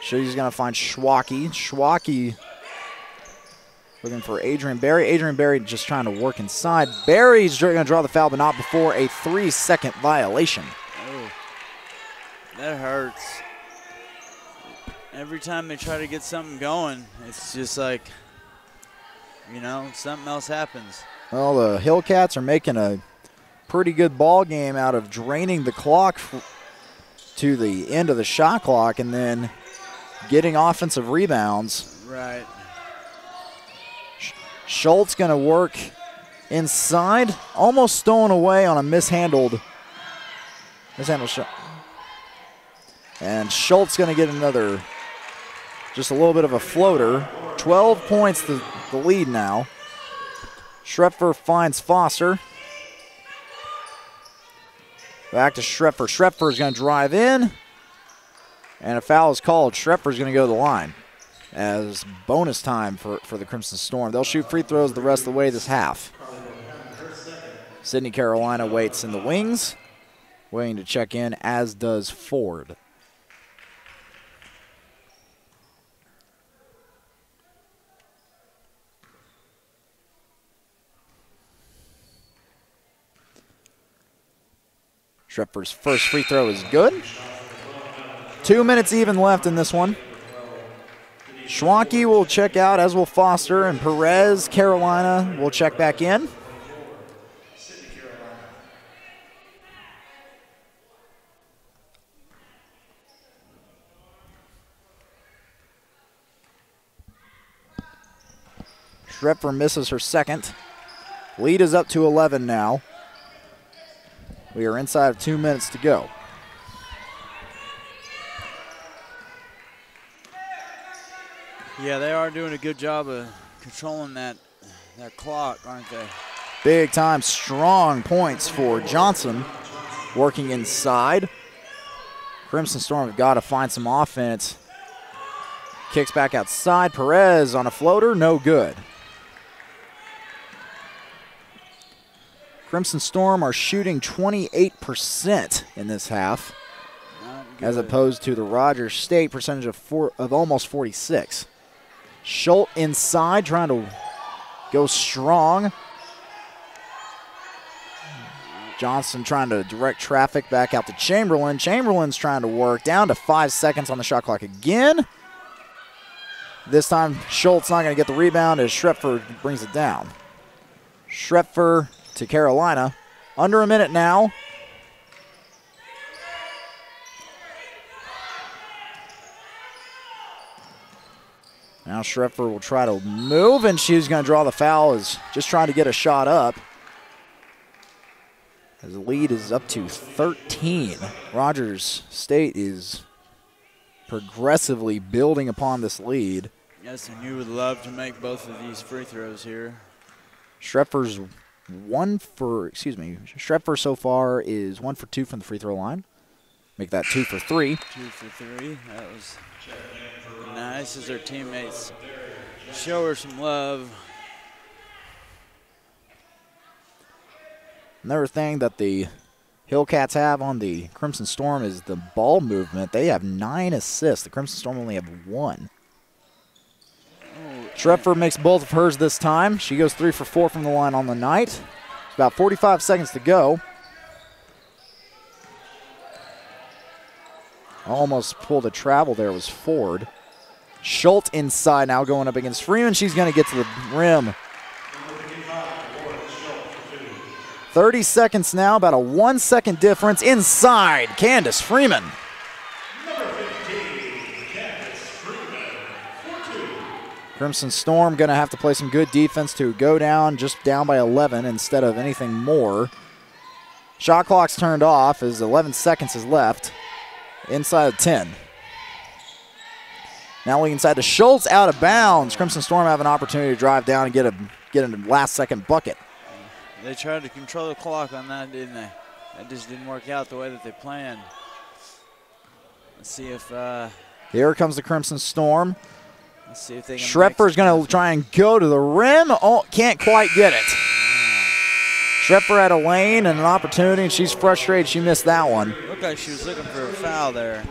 She's going to find Schwacke. Schwacke looking for Adrian Berry. Adrian Berry just trying to work inside. Berry's going to draw the foul, but not before a 3-second violation. Oh, that hurts. Every time they try to get something going, it's just like, something else happens. Well, the Hillcats are making a pretty good ball game out of draining the clock to the end of the shot clock and then getting offensive rebounds. Right. Schultz going to work inside, almost stolen away on a mishandled shot. And Schultz going to get another, just a little bit of a floater. 12 points the lead now. Schroepfer finds Foster. Back to Schroepfer. Schroepfer is going to drive in. And a foul is called. Schroepfer is going to go to the line as bonus time for the Crimson Storm. They'll shoot free throws the rest of the way this half. Sydney Carolina waits in the wings, waiting to check in, as does Ford. Schroepfer's first free throw is good. 2 minutes even left in this one. Schwanke will check out, as will Foster, and Perez, Carolina will check back in. Schrepfer misses her second. Lead is up to 11 now. We are inside of 2 minutes to go. Yeah, they are doing a good job of controlling that clock, aren't they? Big time strong points for Johnson working inside. Crimson Storm have got to find some offense. Kicks back outside. Perez on a floater, no good. Crimson Storm are shooting 28% in this half, as opposed to the Rogers State percentage of almost 46. Schultz inside, trying to go strong. Johnson trying to direct traffic back out to Chamberlain. Chamberlain's trying to work down to 5 seconds on the shot clock again. This time, Schultz not going to get the rebound as Schrepfer brings it down. Schrepfer to Carolina. Under a minute now. Now Schrepfer will try to move, and she's going to draw the foul. Is just trying to get a shot up. As the lead is up to 13. Rogers State is progressively building upon this lead. Yes, and you would love to make both of these free throws here. Schrepfer so far is 1 for 2 from the free throw line. Make that 2 for 3. 2 for 3. That was nice as her teammates show her some love. Another thing that the Hillcats have on the Crimson Storm is the ball movement. They have 9 assists. The Crimson Storm only have 1. Schrepfer makes both of hers this time. She goes 3 for 4 from the line on the night. It's about 45 seconds to go. Almost pulled a travel there was Ford. Schultz inside now going up against Freeman. She's going to get to the rim. 30 seconds now, about a 1 second difference. Inside, Candace Freeman. Crimson Storm going to have to play some good defense to go down, just down by 11 instead of anything more. Shot clock's turned off as 11 seconds is left. Inside of 10. Now we inside to Schultz, out of bounds. Crimson Storm have an opportunity to drive down and get a last-second bucket. They tried to control the clock on that, didn't they? That just didn't work out the way that they planned. Let's see if... Here comes the Crimson Storm. Let's see if they can... Schrepfer's going to try and go to the rim. Oh, can't quite get it. Schrepfer had a lane and an opportunity, and she's frustrated she missed that one. Looked like she was looking for a foul there.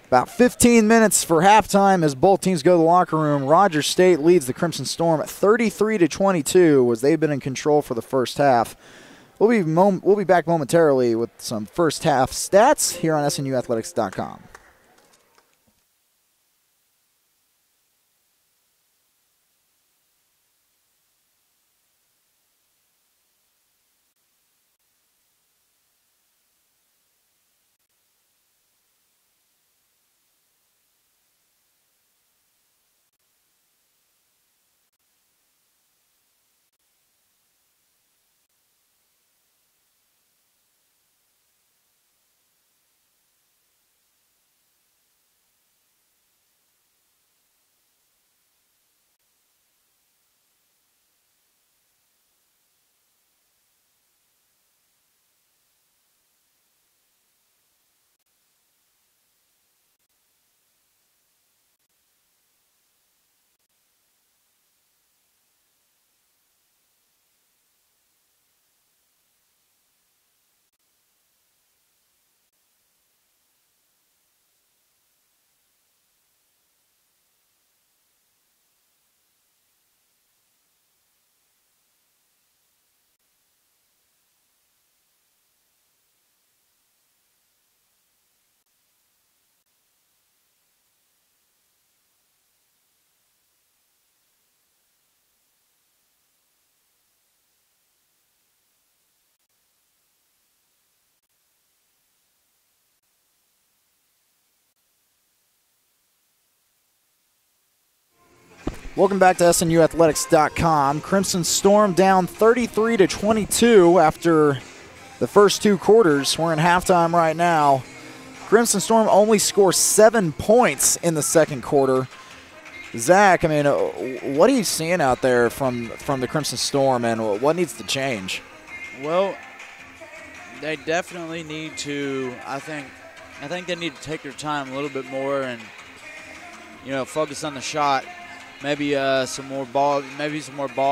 About 15 minutes for halftime as both teams go to the locker room. Rogers State leads the Crimson Storm at 33-22 as they've been in control for the first half. We'll be back momentarily with some first half stats here on SNUathletics.com. Welcome back to SNUathletics.com. Crimson Storm down 33-22 after the first two quarters. We're in halftime right now. Crimson Storm only scores 7 points in the second quarter. Zach, I mean, what are you seeing out there from the Crimson Storm, and what needs to change? Well, they definitely need to. I think they need to take their time a little bit more and focus on the shot. Maybe some more ball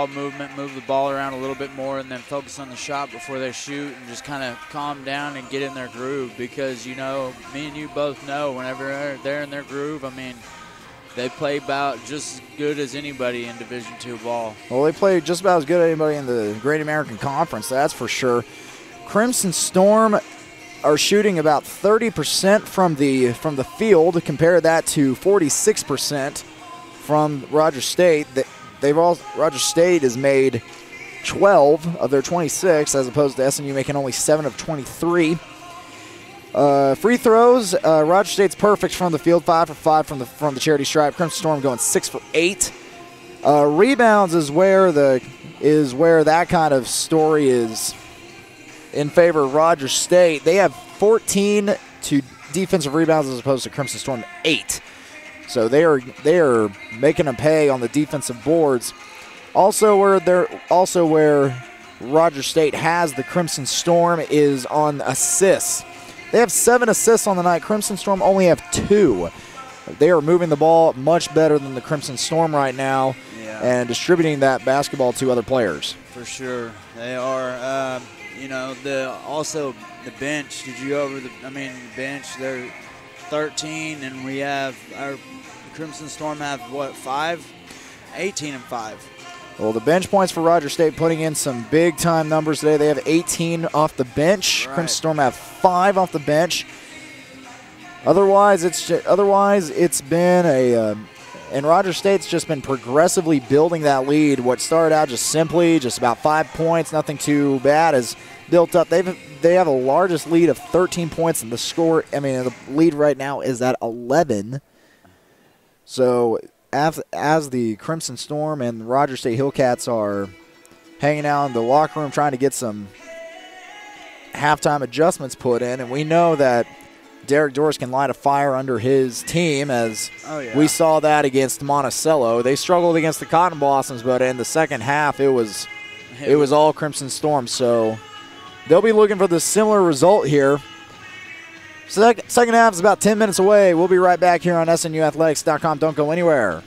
movement, move the ball around a little bit more, and then focus on the shot before they shoot, and just kind of calm down and get in their groove. Because me and you both know, whenever they're in their groove, I mean, they play about just as good as anybody in Division II ball. Well, they play just about as good as anybody in the Great American Conference, that's for sure. Crimson Storm are shooting about 30% from the field. Compare that to 46% from Rogers State. Rogers State has made 12 of their 26, as opposed to SNU making only 7 of 23. Free throws, Rogers State's perfect from the field, 5 for 5 from the charity stripe. Crimson Storm going 6 for 8. Rebounds is where that kind of story is in favor of Rogers State. They have 14 to defensive rebounds as opposed to Crimson Storm 8. So they are making them pay on the defensive boards. Also where Rogers State has the Crimson Storm is on assists. They have 7 assists on the night. Crimson Storm only have 2. They are moving the ball much better than the Crimson Storm right now, and distributing that basketball to other players. For sure, they are. Also the bench. Did you go over the bench? They're 13, and we have our Crimson Storm have what, 5? 18 and 5. Well, the bench points for Rogers State putting in some big-time numbers today. They have 18 off the bench. Right. Crimson Storm have 5 off the bench. Otherwise, it's been and Rogers State's just been progressively building that lead. What started out just about 5 points, nothing too bad, has built up. They have the largest lead of 13 points, and the lead right now is at 11. So as the Crimson Storm and Rogers State Hillcats are hanging out in the locker room trying to get some halftime adjustments put in, and we know that Derek Doris can light a fire under his team, as we saw that against Monticello. They struggled against the Cotton Blossoms, but in the second half it was all Crimson Storm. So they'll be looking for the similar result here. Second half is about 10 minutes away. We'll be right back here on SNUathletics.com. Don't go anywhere.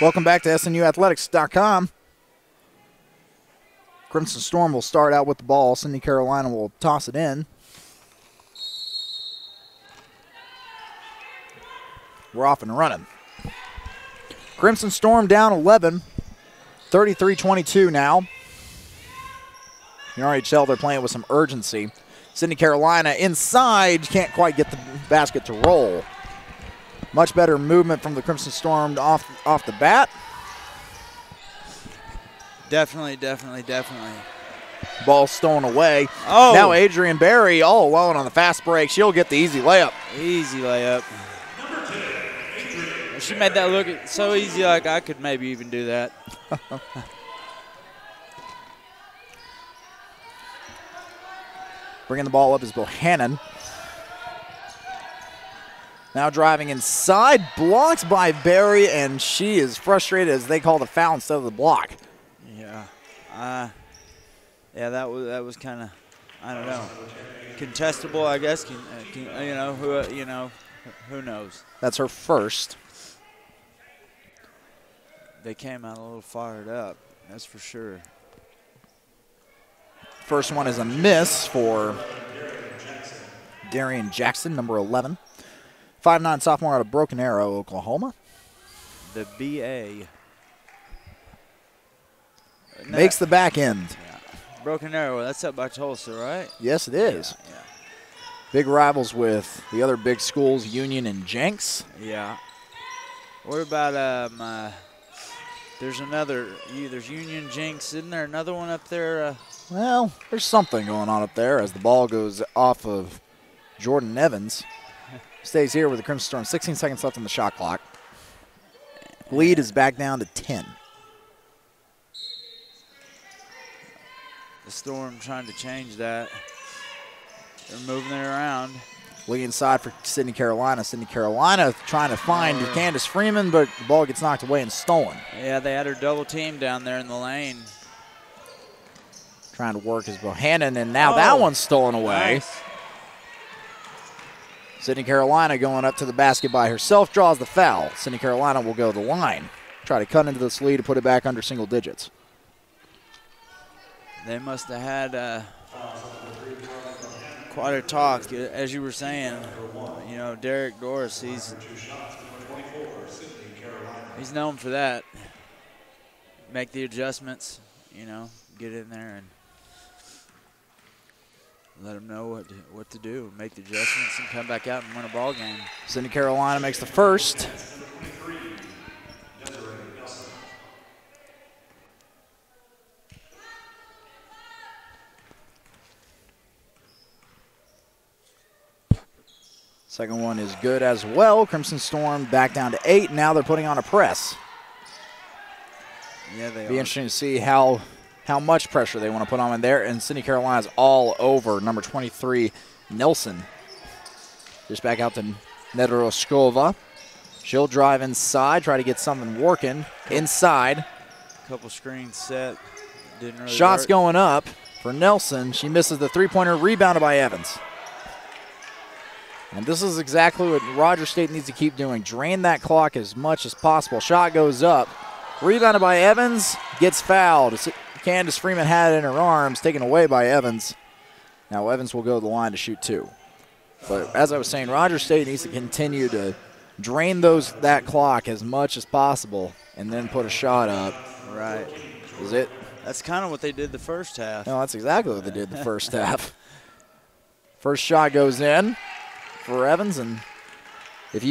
Welcome back to SNUathletics.com. Crimson Storm will start out with the ball. Sydney Carolina will toss it in. We're off and running. Crimson Storm down 11, 33-22 now. You can already tell they're playing with some urgency. Sydney Carolina inside, can't quite get the basket to roll. Much better movement from the Crimson Storm off the bat. Definitely. Ball stolen away. Oh. Now Adrian Berry all alone on the fast break. She'll get the easy layup. Easy layup. She made that look so easy, like I could maybe even do that. Bringing the ball up is Bohannon. Now driving inside, blocked by Berry, and she is frustrated as they call the foul instead of the block. Yeah. That was kind of, I don't know, contestable, I guess. Who knows? That's her first. They came out a little fired up, that's for sure. First one is a miss for Darian Jackson, number 11. 5'9" sophomore out of Broken Arrow, Oklahoma. The BA. Makes the back end. Yeah. Broken Arrow, that's up by Tulsa, right? Yes, it is. Yeah. Big rivals with the other big schools, Union and Jenks. Yeah. What about, there's Union, Jenks. Isn't there another one up there? Well, there's something going on up there as the ball goes off of Jordan Evans. Stays here with the Crimson Storm. 16 seconds left on the shot clock. Lead is back down to 10. The Storm trying to change that. They're moving it around. Lead inside for Sydney Carolina. Sydney Carolina trying to find Candace Freeman, but the ball gets knocked away and stolen. Yeah, they had her double team down there in the lane. Trying to work is Bohannon, and now that one's stolen away. Nice. Sydney Carolina going up to the basket by herself, draws the foul. Sydney Carolina will go to the line. Try to cut into this lead to put it back under single digits. They must have had quite a talk, as you were saying. You know, Derek Doris, he's known for that. Make the adjustments, get in there and let them know what to do. Make the adjustments and come back out and win a ball game. Sydney Carolina makes the first. Second one is good as well. Crimson Storm back down to 8. Now they're putting on a press. Yeah, they Be interesting to see how much pressure they want to put on in there. And Sydney Carolina's all over number 23, Nelson. Just back out to Nedoroskova. She'll drive inside, try to get something working inside. Couple screens set. Didn't really Shots work. going up for Nelson. She misses the three-pointer, rebounded by Evans. And this is exactly what Rogers State needs to keep doing. Drain that clock as much as possible. Shot goes up. Rebounded by Evans. Gets fouled. Candace Freeman had it in her arms, taken away by Evans. Now Evans will go to the line to shoot 2. But as I was saying, Rogers State needs to continue to drain that clock as much as possible and then put a shot up. Right. Is it? That's kind of what they did the first half. No, that's exactly what they did the first half. First shot goes in for Evans, and if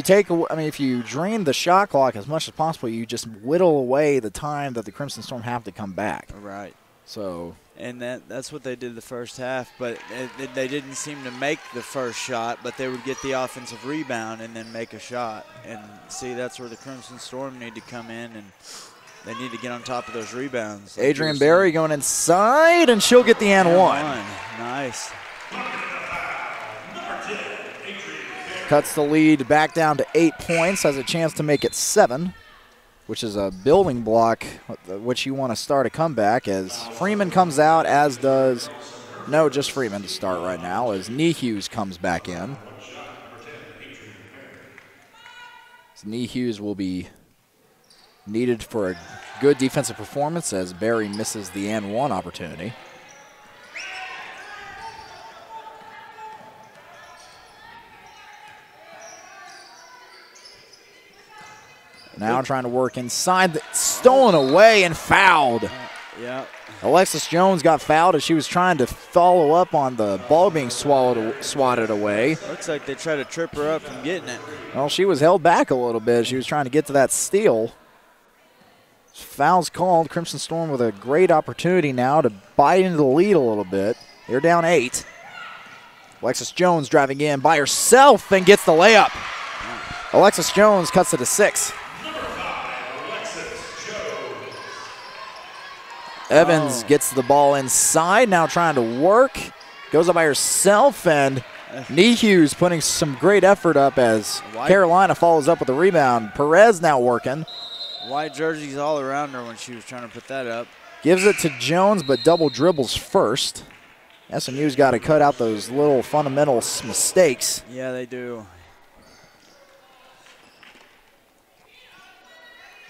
you drain the shot clock as much as possible, you just whittle away the time that the Crimson Storm have to come back. Right. So. And that's what they did the first half, but they didn't seem to make the first shot, but they would get the offensive rebound and then make a shot. And see, that's where the Crimson Storm need to come in, and they need to get on top of those rebounds. Like Adrian Berry going inside, and she'll get the and one. Nice. Cuts the lead back down to 8 points, has a chance to make it 7, which is a building block, which you want to start a comeback as Freeman comes out, as does, no, just Freeman to start right now, as Hughes comes back in. So Hughes will be needed for a good defensive performance as Barry misses the and one opportunity. Now trying to work inside, stolen away and fouled. Yeah. Alexis Jones got fouled as she was trying to follow up on the ball being swatted away. Looks like they tried to trip her up from getting it. Well, she was held back a little bit. She was trying to get to that steal. Fouls called. Crimson Storm with a great opportunity now to bite into the lead a little bit. They're down 8. Alexis Jones driving in by herself and gets the layup. Alexis Jones cuts it to 6. Evans gets the ball inside, now trying to work. Goes up by herself, and Nehew's putting some great effort up as Carolina follows up with a rebound. Perez now working. White jerseys all around her when she was trying to put that up. Gives it to Jones, but double dribbles first. SMU's got to cut out those little fundamental mistakes. Yeah, they do.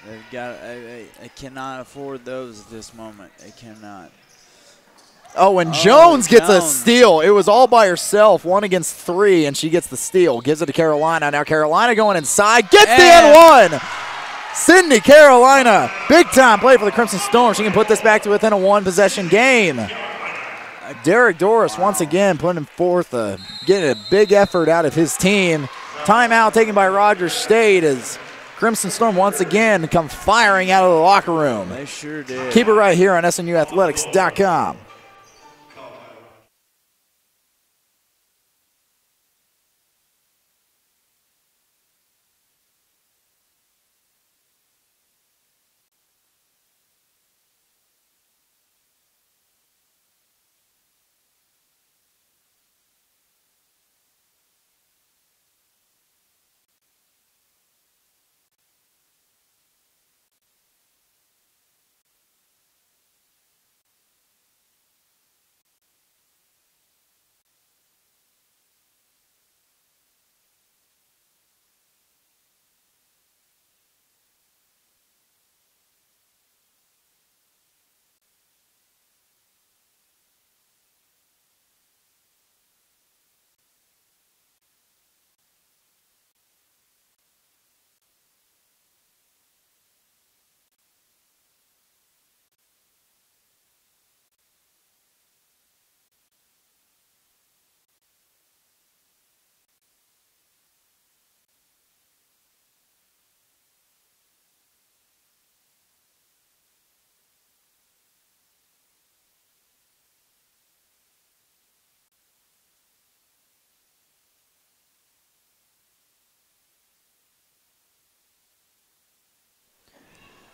They've got. They cannot afford those at this moment. They cannot. Oh, and Jones gets a steal. It was all by herself, 1 against 3, and she gets the steal. Gives it to Carolina. Now Carolina going inside. Gets the N1. Sydney Carolina. Big-time play for the Crimson Storm. She can put this back to within a 1-possession game. Derek Doris once again putting forth getting a big effort out of his team. Timeout taken by Rogers State as Crimson Storm once again come firing out of the locker room. They sure did. Keep it right here on SNUathletics.com.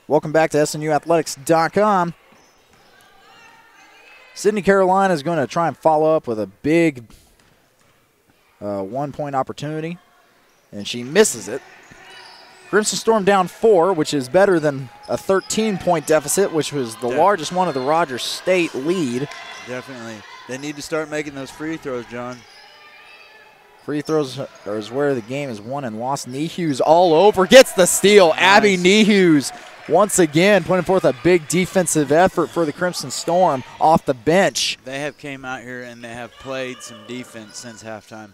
Welcome back to SNUathletics.com. Sydney Carolina is going to try and follow up with a big 1-point opportunity, and she misses it. Crimson Storm down 4, which is better than a 13-point deficit, which was the largest one of the Rogers State lead. Definitely. They need to start making those free throws, John. Free throws is where the game is won and lost. Nehew's all over. Gets the steal. Nice. Abby Nehew's once again putting forth a big defensive effort for the Crimson Storm off the bench. They have came out here and they have played some defense since halftime.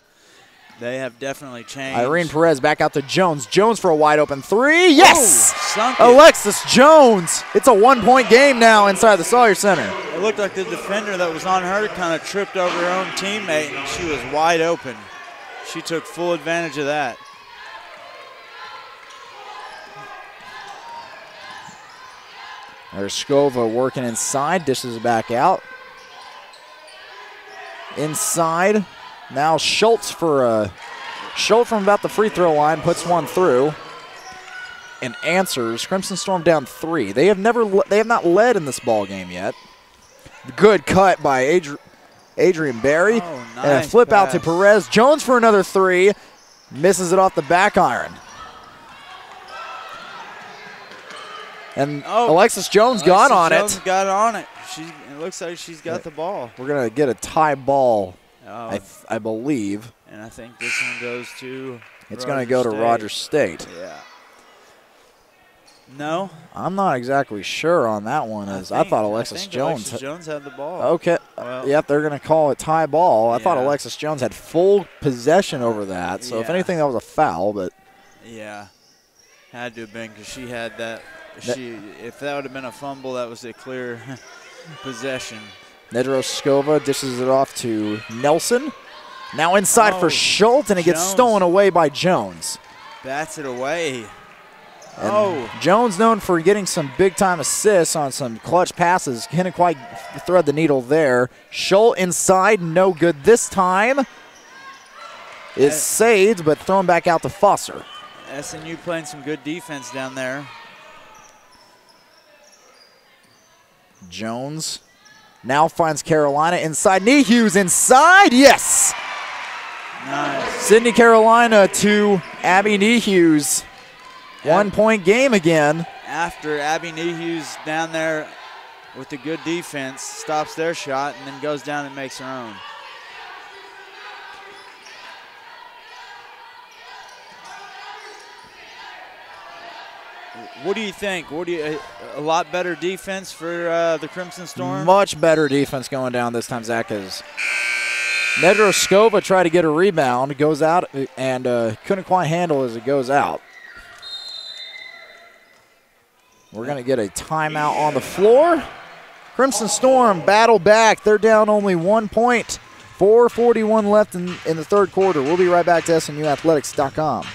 They have definitely changed. Irene Perez back out to Jones. Jones for a wide open 3. Yes! Sunk it. Alexis Jones. It's a 1-point game now inside the Sawyer Center. It looked like the defender that was on her kind of tripped over her own teammate, and she was wide open. She took full advantage of that. There's Skova working inside, dishes it back out. Inside, now Schultz from about the free throw line puts one through and answers. Crimson Storm down 3. They have not led in this ball game yet. Good cut by Adrian Berry. Oh, nice and a flip pass. out to Perez. Jones for another 3. Misses it off the back iron. And Alexis Jones got on it. It looks like she's got the ball. We're going to get a tie ball, I believe. And I think this one goes to It's going to go to Rogers State. Yeah. No. I'm not exactly sure on that one. I thought Alexis Jones. Alexis Jones had the ball. Okay. Well, yep, they're going to call it tie ball. I thought Yeah. Alexis Jones had full possession over that. So if Yeah. anything, that was a foul. But Yeah, had to have been because she had that. If that would have been a fumble, that was a clear possession. Nedroskova dishes it off to Nelson. Now inside for Schultz, and it gets Jones. stolen away by Jones. Bats it away. And Jones, known for getting some big-time assists on some clutch passes, couldn't quite thread the needle there. Schultz inside, no good this time. Is saved, but thrown back out to Foster. SNU playing some good defense down there. Jones now finds Carolina inside. Hughes inside, yes! Nice. Sydney Carolina to Abby Hughes. 1 point game again. After Abby Hughes down there with the good defense, stops their shot and then goes down and makes her own. What do you think? A lot better defense for the Crimson Storm? Much better defense going down this time, Zach, as Nedroskova tried to get a rebound, goes out and couldn't quite handle as it goes out. We're going to get a timeout on the floor. Crimson Storm battle back. They're down only 1 point. 4:41 left in the third quarter. We'll be right back to SNUathletics.com.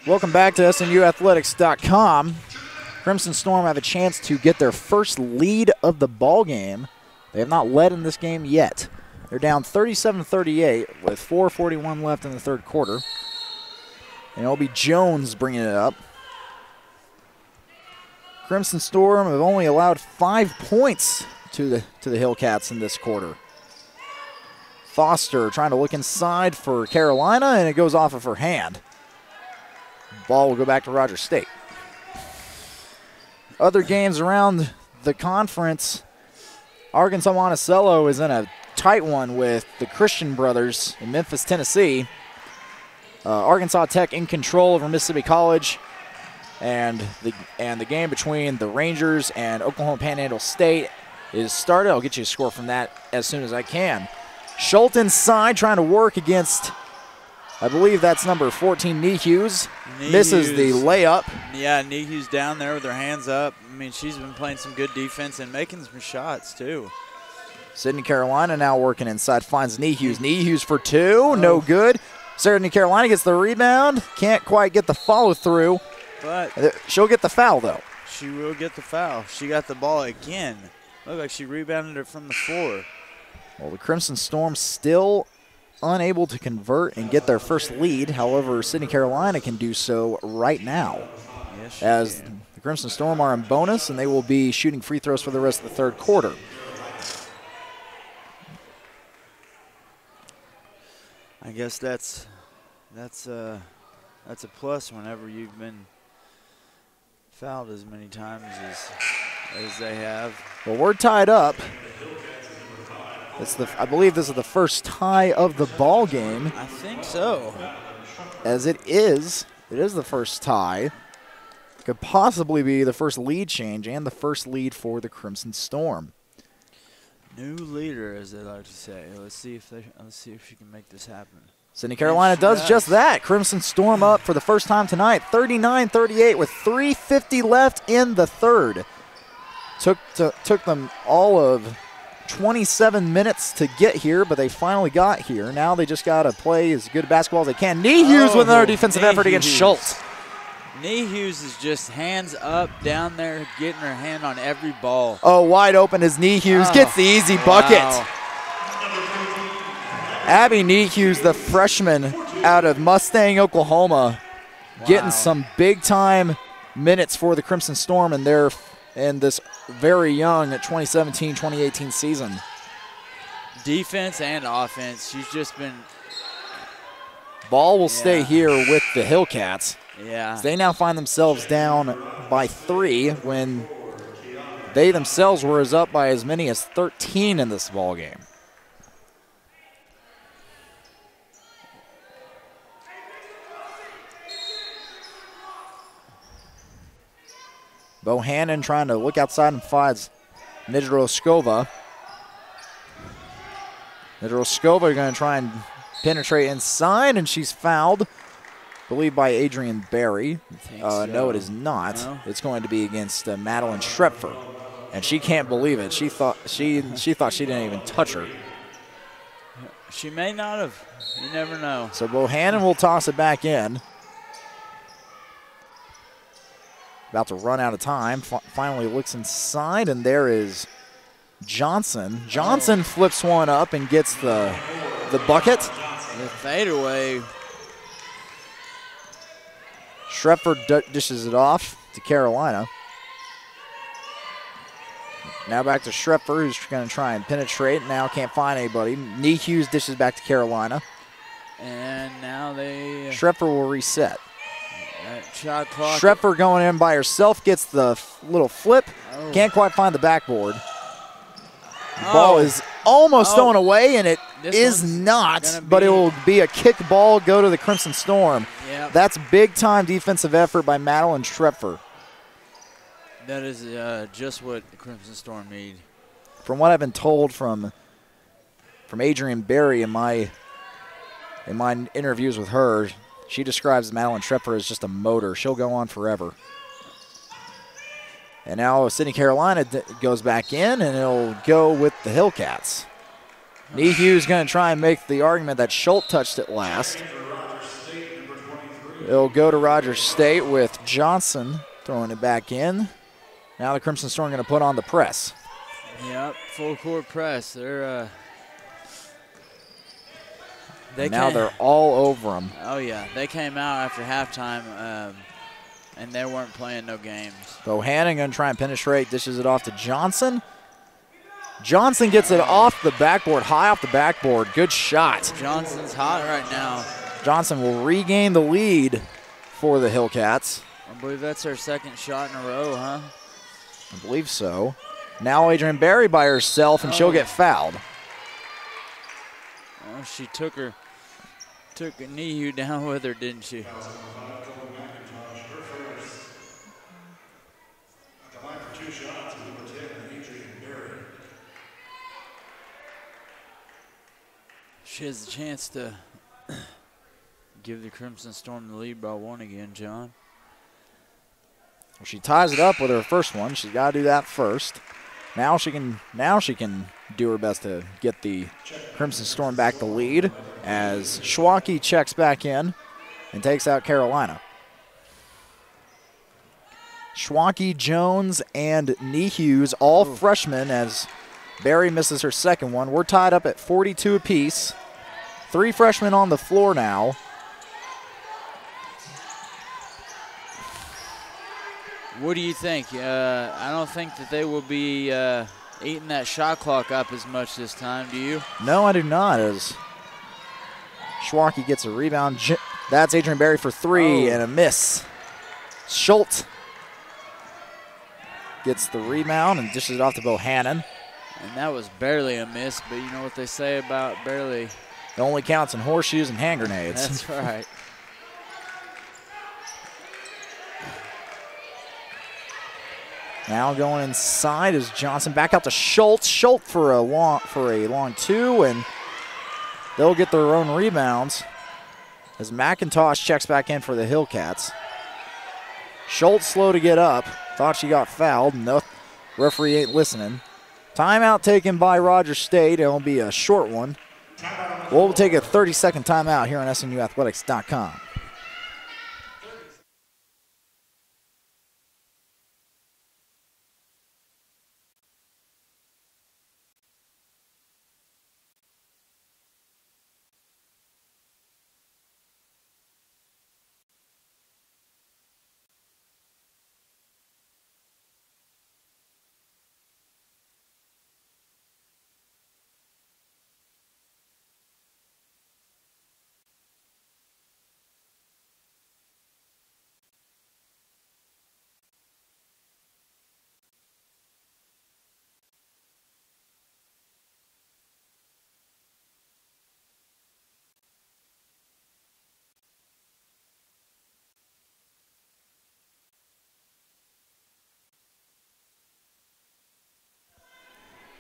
Welcome back to SNUathletics.com. Crimson Storm have a chance to get their first lead of the ball game. They have not led in this game yet. They're down 37-38 with 4:41 left in the third quarter. And it'll be Jones bringing it up. Crimson Storm have only allowed 5 points to the Hillcats in this quarter. Foster trying to look inside for Carolina, and it goes off of her hand. Ball will go back to Rogers State. Other games around the conference, Arkansas Monticello is in a tight one with the Christian brothers in Memphis, Tennessee. Arkansas Tech in control over Mississippi College, and the game between the Rangers and Oklahoma Panhandle State is started. I'll get you a score from that as soon as I can. Schultz inside trying to work against, I believe that's number 14, Hughes. Misses the layup. Yeah, Hughes down there with her hands up. I mean, she's been playing some good defense and making some shots, too. Sydney Carolina now working inside, finds Hughes. Hughes for two, no good. Sydney Carolina gets the rebound. Can't quite get the follow-through. But she'll get the foul, though. She will get the foul. She got the ball again. Looked like she rebounded it from the floor. Well, the Crimson Storm still unable to convert and get their first lead. However, Sydney Carolina can do so right now. Yes, as the Crimson Storm are in bonus, and they will be shooting free throws for the rest of the third quarter. I guess that's a plus whenever you've been fouled as many times as they have. Well, we're tied up. I believe this is the first tie of the ball game. I think so. As it is the first tie. Could possibly be the first lead change and the first lead for the Crimson Storm. New leader, as they like to say. Let's see if she can make this happen. Sydney Carolina does just that. Crimson Storm up for the first time tonight, 39-38 with 3:50 left in the third. Took them all of 27 minutes to get here, but they finally got here. Now they just got to play as good basketball as they can. Hughes with another defensive effort against Schultz. Hughes is just hands up down there, getting her hand on every ball. Oh, wide open as Hughes gets the easy bucket. Wow. Abby Hughes, the freshman out of Mustang, Oklahoma, getting some big-time minutes for the Crimson Storm in this very young 2017-2018 season. Defense and offense. She's just been. Ball will stay here with the Hillcats. Yeah. They now find themselves down by 3 when they themselves were up by as many as 13 in this ball game. Bohannon trying to look outside and finds Nidroskova. Nidroskova going to try and penetrate inside, and she's fouled, I believe, by Adrian Berry. So. No, it is not. No? It's going to be against Madeline Schrepfer, and she can't believe it. She thought she didn't even touch her. She may not have. You never know. So Bohannon will toss it back in. About to run out of time. Finally looks inside, and there is Johnson. Johnson flips one up and gets the bucket. The fadeaway. Schrepfer dishes it off to Carolina. Now back to Schrepfer, who's going to try and penetrate. Now can't find anybody. Hughes dishes back to Carolina. And now Schrepfer will reset. Shot clock. Schrepfer going in by herself, gets the little flip. Can't quite find the backboard. Ball is almost thrown away, and it is not, but it will be a kick ball, go to the Crimson Storm. Yep. That's big-time defensive effort by Madeline Schrepfer. That is just what the Crimson Storm need. From what I've been told from Adrian Berry in my interviews with her, she describes Madeline Schrepfer as just a motor. She'll go on forever. And now Sydney Carolina goes back in, and it'll go with the Hillcats. Hughes going to try and make the argument that Schultz touched it last. It'll go to Rogers State with Johnson throwing it back in. Now the Crimson Storm going to put on the press. Yep, full court press. They're all over them. Oh, yeah. They came out after halftime, and they weren't playing no games. Bohannon going to try and penetrate, dishes it off to Johnson. Johnson gets it off the backboard, high off the backboard. Good shot. Johnson's hot right now. Johnson will regain the lead for the Hillcats. I believe that's her second shot in a row, huh? I believe so. Now Adrian Berry by herself, and she'll get fouled. Oh, she took a knee down with her, didn't she? She has a chance to give the Crimson Storm the lead by 1 again, John. Well, she ties it up with her first one. She's got to do that first. Now she can do her best to get the Crimson Storm back the lead as Schwacke checks back in and takes out Carolina. Schwacke, Jones, and Hughes, all freshmen, as Berry misses her second one. We're tied up at 42 apiece. 3 freshmen on the floor now. What do you think? I don't think that they will be eating that shot clock up as much this time, do you? No, I do not, as Schwacke gets a rebound. That's Adrian Berry for 3 and a miss. Schultz gets the rebound and dishes it off to Bohannon. And that was barely a miss, but you know what they say about barely. It only counts in horseshoes and hand grenades. That's right. Now going inside is Johnson. Back out to Schultz. Schultz for a long two, and they'll get their own rebounds as McIntosh checks back in for the Hillcats. Schultz slow to get up. Thought she got fouled. No, referee ain't listening. Timeout taken by Rogers State. It'll be a short one. We'll take a 30-second timeout here on SNUathletics.com.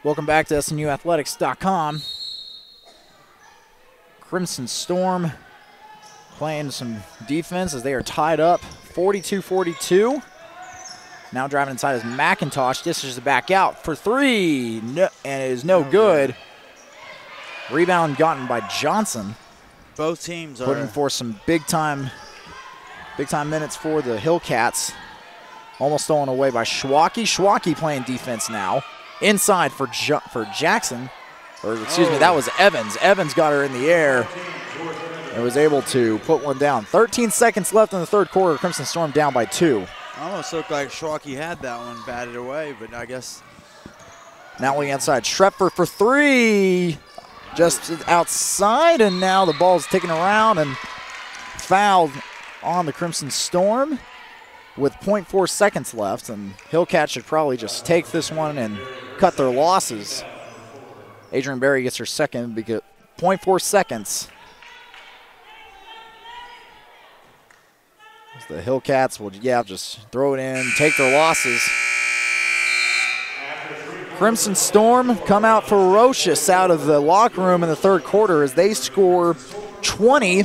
Welcome back to SNUathletics.com. Crimson Storm playing some defense as they are tied up 42-42. Now driving inside is McIntosh. Dishes it back out for three, no, and it is no good. Rebound gotten by Johnson. Both teams are putting for some big time minutes for the Hillcats. Almost stolen away by Schwacke. Schwacke playing defense now. Inside for Jackson, or excuse me, that was Evans. Evans got her in the air and was able to put one down. 13 seconds left in the third quarter. Crimson Storm down by 2. Almost looked like Schwacke had that one batted away, but I guess. Now we inside. Schrepfer for three. Just outside, and now the ball's ticking around and fouled on the Crimson Storm with 0.4 seconds left, and Hillcats should probably just take this one and cut their losses. Adrian Berry gets her second because 0.4 seconds. The Hillcats will, just throw it in, take their losses. Crimson Storm come out ferocious out of the locker room in the third quarter as they score 20.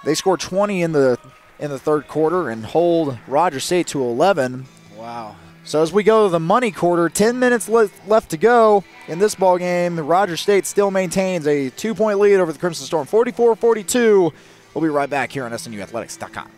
They score 20 in the third quarter and hold Rogers State to 11. Wow. So as we go to the money quarter, 10 minutes left to go in this ball game. Rogers State still maintains a 2-point lead over the Crimson Storm, 44-42. We'll be right back here on SNUathletics.com.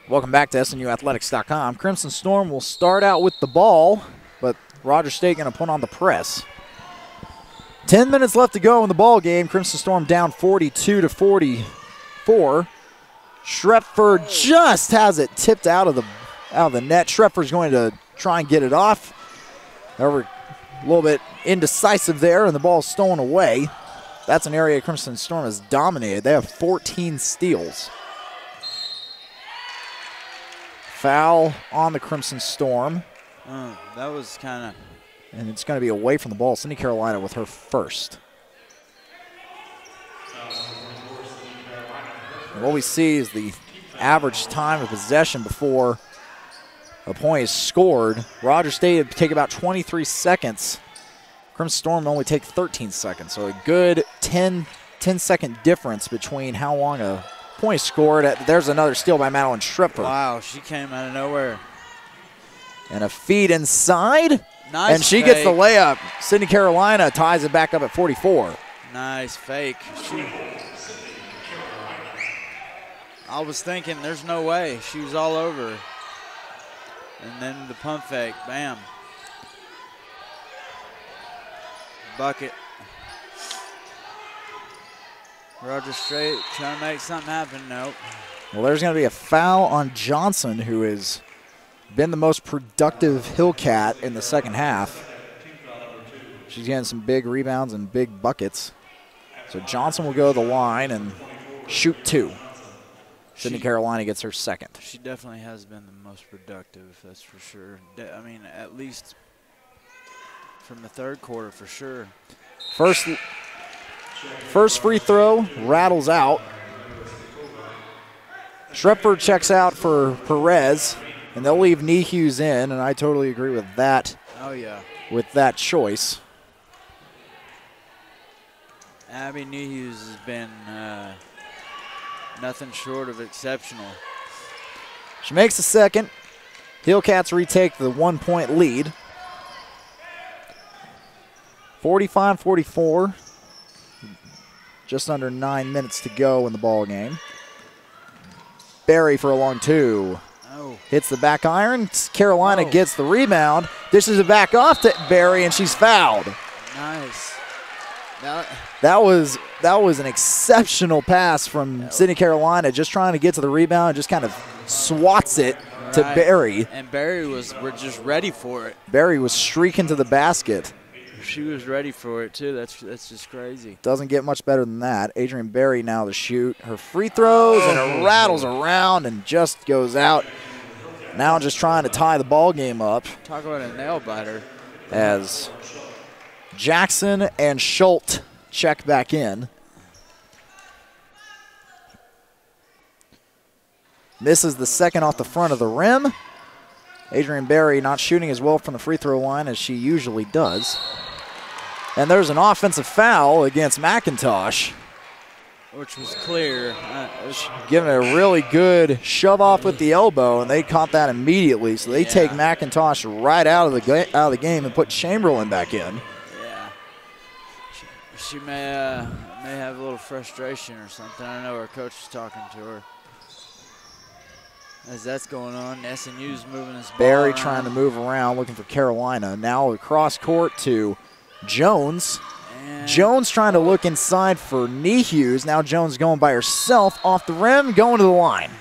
Welcome back to SNUathletics.com. Crimson Storm will start out with the ball, but Rogers State going to put on the press. 10 minutes left to go in the ball game. Crimson Storm down 42-44. Schrepfer just has it tipped out of the net. Schrepfer's going to try and get it off. However, a little bit indecisive there, and the ball's stolen away. That's an area Crimson Storm has dominated. They have 14 steals. Foul on the Crimson Storm. That was kind of. And it's going to be away from the ball. Sydney Carolina with her first. And what we see is the average time of possession before a point is scored. Rogers State would take about 23 seconds. Crimson Storm only take 13 seconds. So a good 10-second difference between how long a point is scored. There's another steal by Madeline Schrepfer. Wow, she came out of nowhere. And a feed inside. Nice and she fake. gets the layup. Sydney Carolina ties it back up at 44. Nice fake. I was thinking there's no way. She was all over. And then the pump fake. Bam. Bucket. Roger Strait trying to make something happen. Nope. Well, there's going to be a foul on Johnson, who has been the most productive Hillcat in the second half. She's getting some big rebounds and big buckets. So Johnson will go to the line and shoot 2. Sydney Carolina gets her second. She definitely has been the most productive, that's for sure. I mean, at least from the third quarter, for sure. First free throw rattles out. Schrepfer checks out for Perez, and they'll leave Nehughes in, and I totally agree with that. Oh, yeah. With that choice. Abby Nehughes has been nothing short of exceptional. She makes the second. Hillcats retake the 1-point lead. 45-44. Just under 9 minutes to go in the ball game. Berry for a long 2. Oh. Hits the back iron. Carolina gets the rebound. Dishes it back off to Berry, and she's fouled. Nice. That was an exceptional pass from Sydney Carolina, just trying to get to the rebound, just kind of swats it to Berry. And Berry we're just ready for it. Berry was streaking to the basket. She was ready for it too. That's just crazy. Doesn't get much better than that. Adrian Berry now to shoot her free throws, and it rattles around and just goes out. Now just trying to tie the ball game up. Talk about a nail biter. As Jackson and Schultz check back in. Misses the second off the front of the rim. Adrian Berry not shooting as well from the free throw line as she usually does. And there's an offensive foul against McIntosh. Which was clear. Giving a really good shove off with the elbow, and they caught that immediately. So they take McIntosh right out of the game and put Chamberlain back in. Yeah. She may have a little frustration or something. I know her coach is talking to her. As that's going on, SNU's moving this ball Berry around. trying to move around, looking for Carolina. Now across court to Jones. Jones trying to look inside for Nehughes. Now Jones going by herself off the rim, going to the line.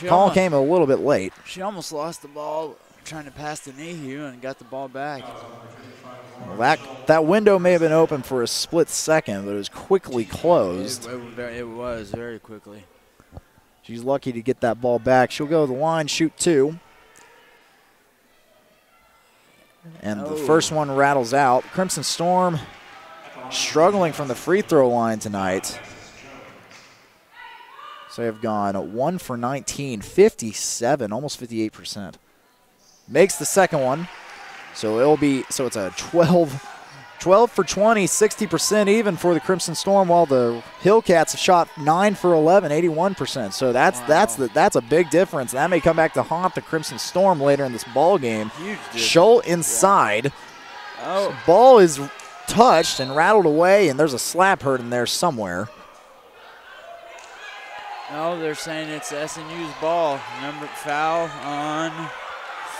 Call came a little bit late. She almost lost the ball trying to pass to Nehugh and got the ball back. Well, that window may have been open for a split second, but it was quickly closed. It was very quickly. She's lucky to get that ball back. She'll go to the line, shoot 2. And the first one rattles out. Crimson Storm struggling from the free throw line tonight. So they've gone 1 for 19, 57, almost 58%. Makes the second one. So it's a 12 for 20, 60% even for the Crimson Storm, while the Hillcats have shot 9 for 11, 81%. So that's a big difference. That may come back to haunt the Crimson Storm later in this ball game. Schultz inside. Oh. Ball is touched and rattled away, and there's a slap hurt in there somewhere. No, they're saying it's SNU's ball. Number foul on.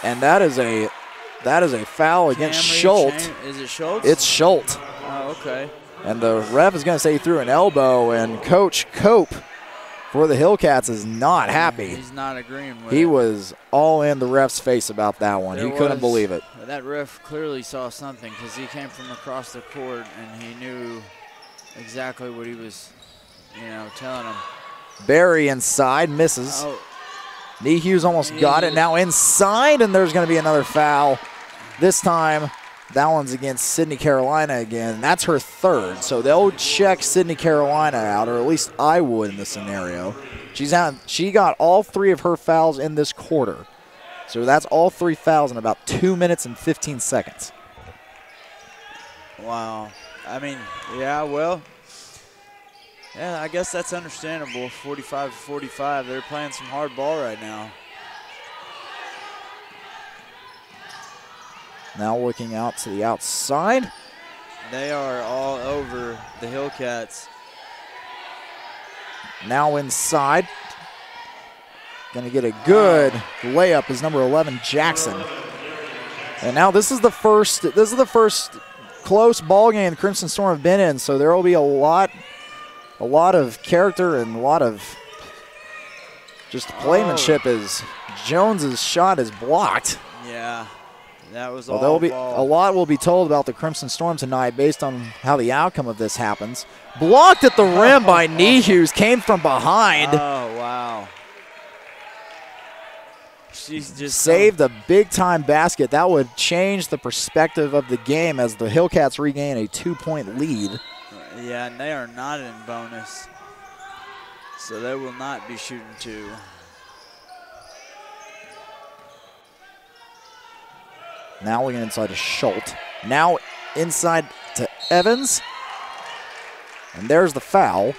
And that is a foul against Schultz. Is it Schultz? It's Schultz. Oh, okay. And the ref is going to say he threw an elbow, and Coach Cope for the Hillcats is not happy. He's not agreeing with He it. was all in the ref's face about that one. He couldn't believe it. That ref clearly saw something because he came from across the court and he knew exactly what he was, telling him. Berry inside, misses. Oh. Nehughes almost got it. Now inside, and there's going to be another foul. This time That one's against Sydney Carolina again. That's her third, so they'll check Sydney Carolina out, or at least I would in this scenario. She got all 3 of her fouls in this quarter. So that's all 3 fouls in about 2 minutes and 15 seconds. Wow. I mean, yeah, well, yeah, I guess that's understandable. 45-45, they're playing some hard ball right now. Now looking out to the outside. They are all over the Hillcats. Now inside. Going to get a good layup is number 11, Jackson. And now this is the first close ball game the Crimson Storm have been in, so there will be a lot of character and a lot of just playmanship as Jones's shot is blocked. Yeah, that was well, a lot will be told about the Crimson Storm tonight based on how the outcome of this happens. Blocked at the rim by Nehus, came from behind. Oh, wow. She's just saved a big-time basket. That would change the perspective of the game as the Hillcats regain a 2-point lead. Yeah, and they are not in bonus, so they will not be shooting 2. Now looking inside to Schultz. Now inside to Evans. And there's the foul.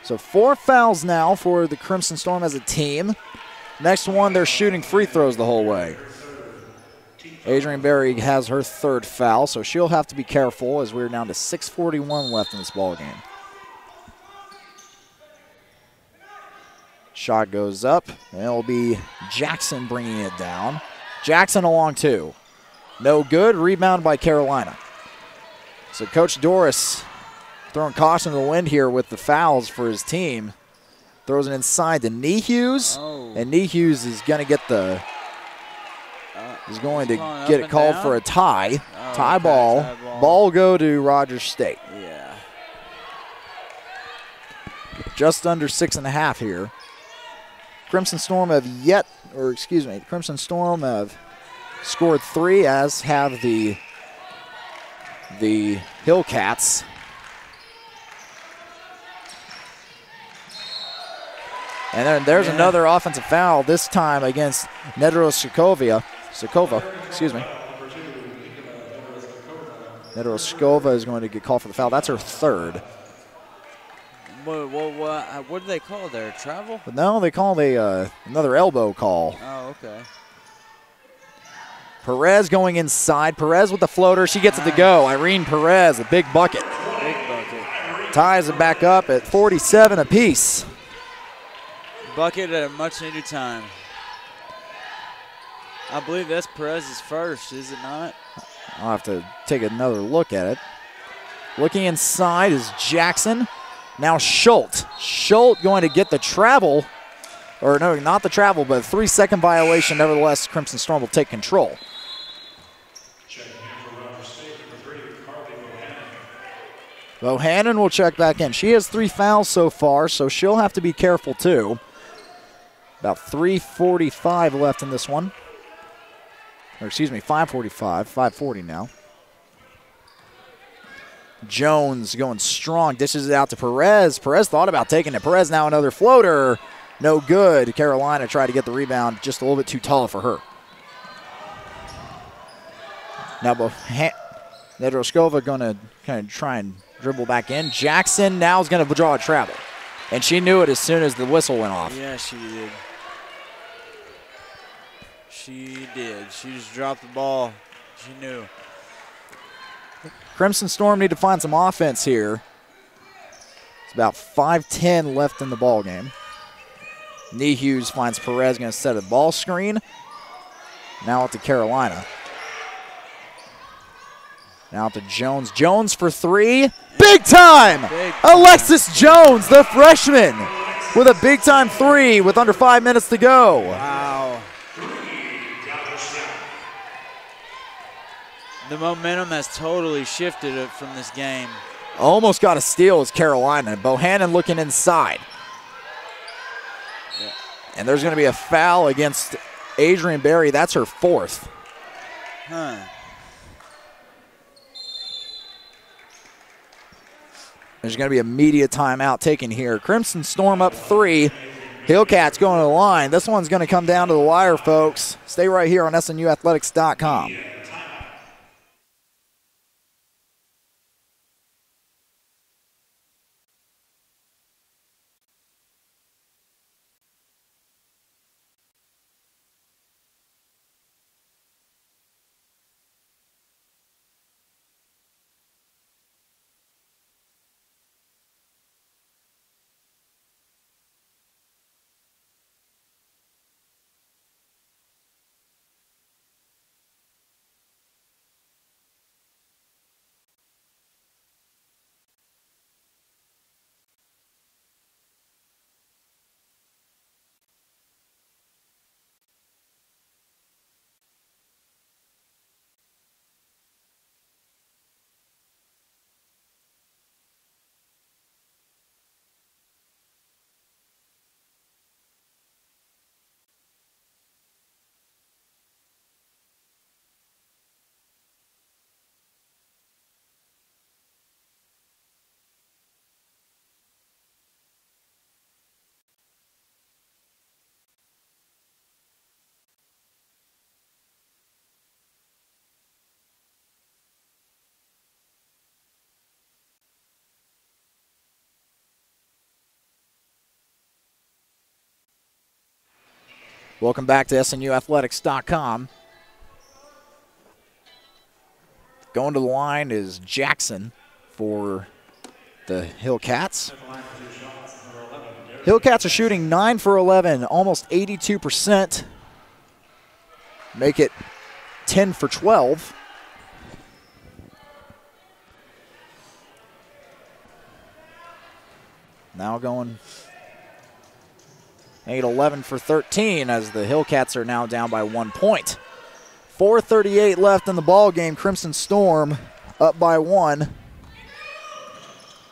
So 4 fouls now for the Crimson Storm as a team. Next one, they're shooting free throws the whole way. Adrian Berry has her 3rd foul, so she'll have to be careful as we're down to 6:41 left in this ball game. Shot goes up, and it'll be Jackson bringing it down. Jackson along 2. No good, rebound by Carolina. So Coach Doris throwing caution to the wind here with the fouls for his team. Throws it inside to Nehus, and Nehus is going to get get it called for a tie. Tie ball. Ball go to Rogers State. Yeah. Just under 6.5 here. Crimson Storm have scored 3, as have the Hillcats. And then there's another offensive foul, this time against Nedoroscova. Nedoroscova is going to get called for the foul. That's her 3rd. What do they call there? Travel? But no, they call another elbow call. Oh, okay. Perez going inside. Perez with the floater. She gets it to go. Irene Perez, a big bucket. Big bucket. Ties it back up at 47 apiece. Bucket at a much-needed time. I believe that's Perez's first, is it not? I'll have to take another look at it. Looking inside is Jackson. Now Schultz. Schultz going to get the travel. Or no, not the travel, but a 3-second violation. Nevertheless, Crimson Storm will take control. Bohannon will check back in. She has 3 fouls so far, so she'll have to be careful too. About 3:45 left in this one. Or excuse me, 5:45, 5:40 now. Jones going strong, dishes it out to Perez. Perez thought about taking it. Perez now another floater. No good. Carolina tried to get the rebound, just a little bit too tall for her. Now Nedoroscova going to kind of try and dribble back in. Jackson now is going to draw a travel. And she knew it as soon as the whistle went off. Yeah, she did. She did. She just dropped the ball. She knew. Crimson Storm need to find some offense here. It's about 5:10 left in the ball game. Nehus finds Perez, going to set a ball screen. Now out to Carolina. Now to Jones. Jones for 3. Big time! Alexis Jones, the freshman, with a big-time 3 with under 5 minutes to go. Wow. The momentum has totally shifted from this game. Almost got a steal as Carolina. Bohannon looking inside. Yeah. And there's going to be a foul against Adrian Berry. That's her 4th. Huh. There's going to be a media timeout taken here. Crimson Storm up 3. Hillcats going to the line. This one's going to come down to the wire, folks. Stay right here on SNUathletics.com. Welcome back to SNUathletics.com. Going to the line is Jackson for the Hillcats. Hillcats are shooting 9 for 11, almost 82%. Make it 10 for 12. Now going 11 for 13 as the Hillcats are now down by 1 point. 4:38 left in the ball game. Crimson Storm up by 1.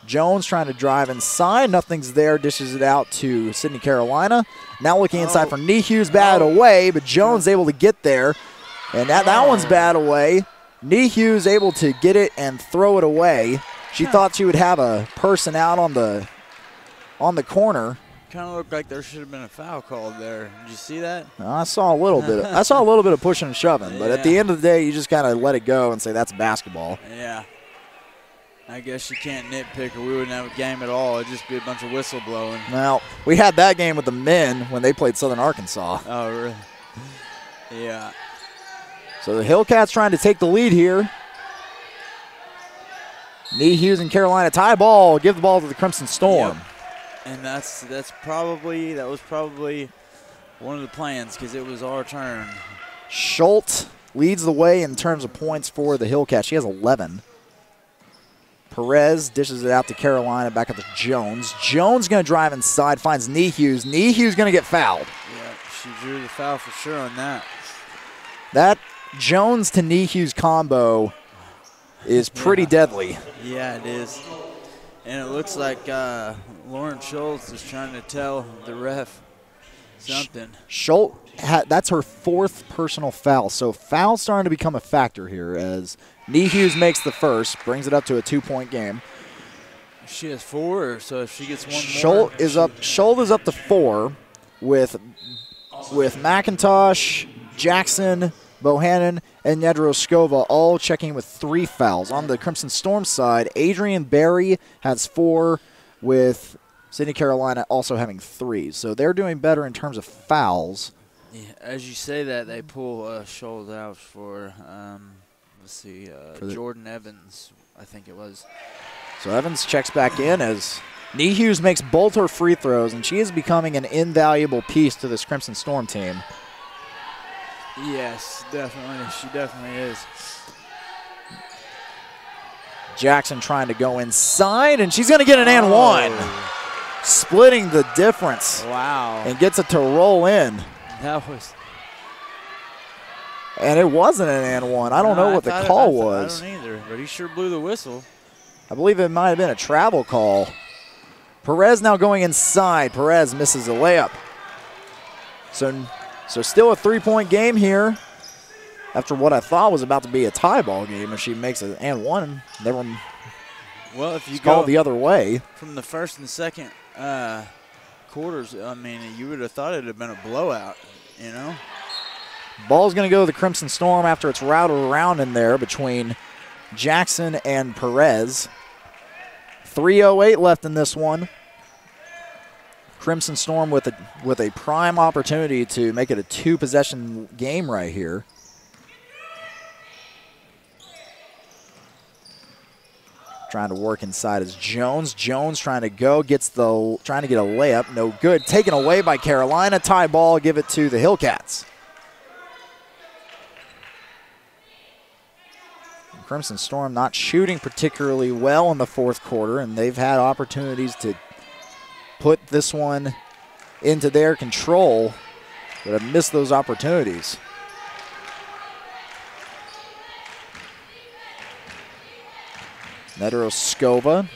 Jones trying to drive inside. Nothing's there. Dishes it out to Sydney Carolina. Now looking inside for Nehew's bad away, but Jones able to get there. And that one's bad away. Nehew's able to get it and throw it away. She thought she would have a person out on the corner. Kind of looked like there should have been a foul called there. Did you see that? I saw a little bit. I saw a little bit of pushing and shoving, but at the end of the day, you just kind of let it go and say that's basketball. Yeah. I guess you can't nitpick, or we wouldn't have a game at all. It'd just be a bunch of whistle blowing. Well, we had that game with the men when they played Southern Arkansas. Oh, really? Yeah. So the Hillcats trying to take the lead here. Nehew's and Carolina tie ball. Give the ball to the Crimson Storm. Yep. And that was probably one of the plans because it was our turn. Schultz leads the way in terms of points for the Hillcats. She has 11. Perez dishes it out to Carolina, back up to Jones. Jones going to drive inside, finds Nehew's. Nehew's going to get fouled. Yeah, she drew the foul for sure on that. That Jones to Nehew's combo is pretty deadly. Yeah, it is. And it looks like Lauren Schultz is trying to tell the ref something. Schultz, that's her 4th personal foul. So foul starting to become a factor here as Nehew's makes the first, brings it up to a 2-point game. She has 4, so if she gets one Schultz is up to 4 with McIntosh, Jackson, Bohannon, and Nedroskova all checking with 3 fouls. On the Crimson Storm side, Adrian Berry has 4 with Sydney Carolina also having 3. So they're doing better in terms of fouls. Yeah, as you say that, they pull Schultz out for, Jordan Evans, I think it was. So Evans checks back in as Nehew's makes both her free throws, and she is becoming an invaluable piece to this Crimson Storm team. Yes, definitely. She definitely is. Jackson trying to go inside, and she's going to get an and one. Splitting the difference. Wow. And gets it to roll in. That was. And it wasn't an and one. I don't know what the call was. I don't either, but he sure blew the whistle. I believe it might have been a travel call. Perez now going inside. Perez misses a layup. So still a 3-point game here after what I thought was about to be a tie ball game. If she makes an and one, Well, if you go the other way. From the first and second quarters, I mean, you would have thought it would have been a blowout, you know? Ball's going to go to the Crimson Storm after it's routed around in there between Jackson and Perez. 3:08 left in this one. Crimson Storm with a prime opportunity to make it a 2-possession game right here. Trying to work inside is Jones. Jones trying to go, trying to get a layup, no good. Taken away by Carolina. Tie ball, give it to the Hillcats. Crimson Storm not shooting particularly well in the fourth quarter, and they've had opportunities to put this one into their control, but have missed those opportunities. Nedoroskova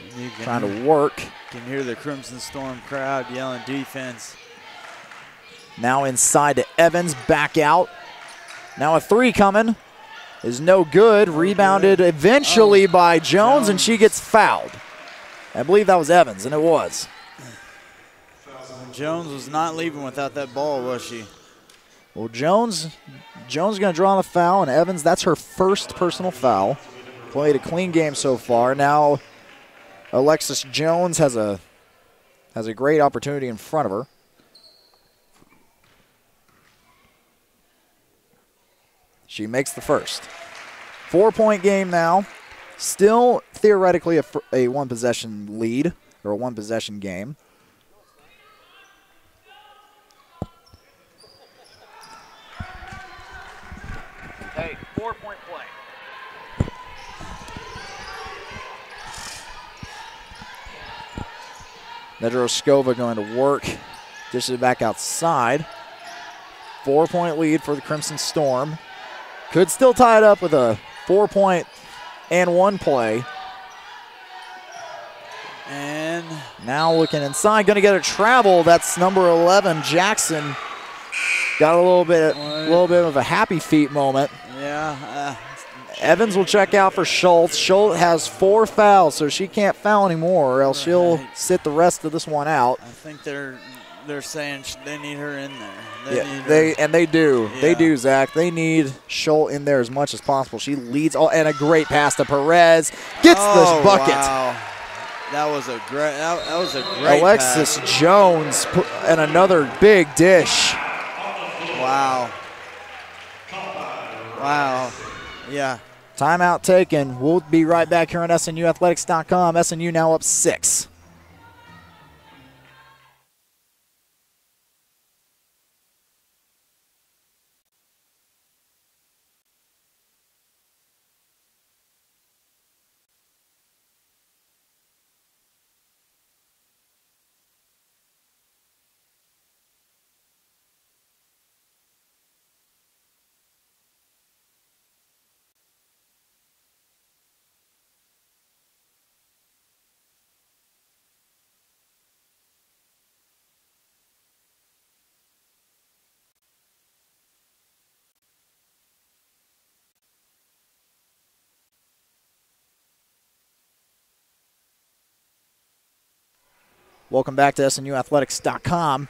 trying to work. You can hear the Crimson Storm crowd yelling defense. Now inside to Evans, back out. Now a 3 coming. Is no good. Rebounded eventually by Jones, and she gets fouled. I believe that was Evans, and it was. Jones was not leaving without that ball, was she? Well, Jones going to draw on the foul, and Evans, that's her first personal foul. Played a clean game so far. Now Alexis Jones has a great opportunity in front of her. She makes the first. 4-point game now. Still theoretically a 1-possession lead, or a 1-possession game. Hey, 4-point play. Nedoroskova going to work. Dishes it back outside. 4-point lead for the Crimson Storm. Could still tie it up with a 4-point and 1 play. And now looking inside, going to get a travel. That's number 11, Jackson. Got a little bit of a happy feet moment. Yeah. Evans will check out for Schultz. Schultz has 4 fouls, so she can't foul anymore, or else she'll sit the rest of this one out. I think they're saying they need her in there. They do. Yeah. They do, Zach. They need Schultz in there as much as possible. She leads, and a great pass to Perez. Gets the bucket. Wow. That was a great Alexis pass. Jones and another big dish. Wow. Wow. Yeah. Timeout taken. We'll be right back here on SNUathletics.com. SNU now up 6. Welcome back to SNUathletics.com.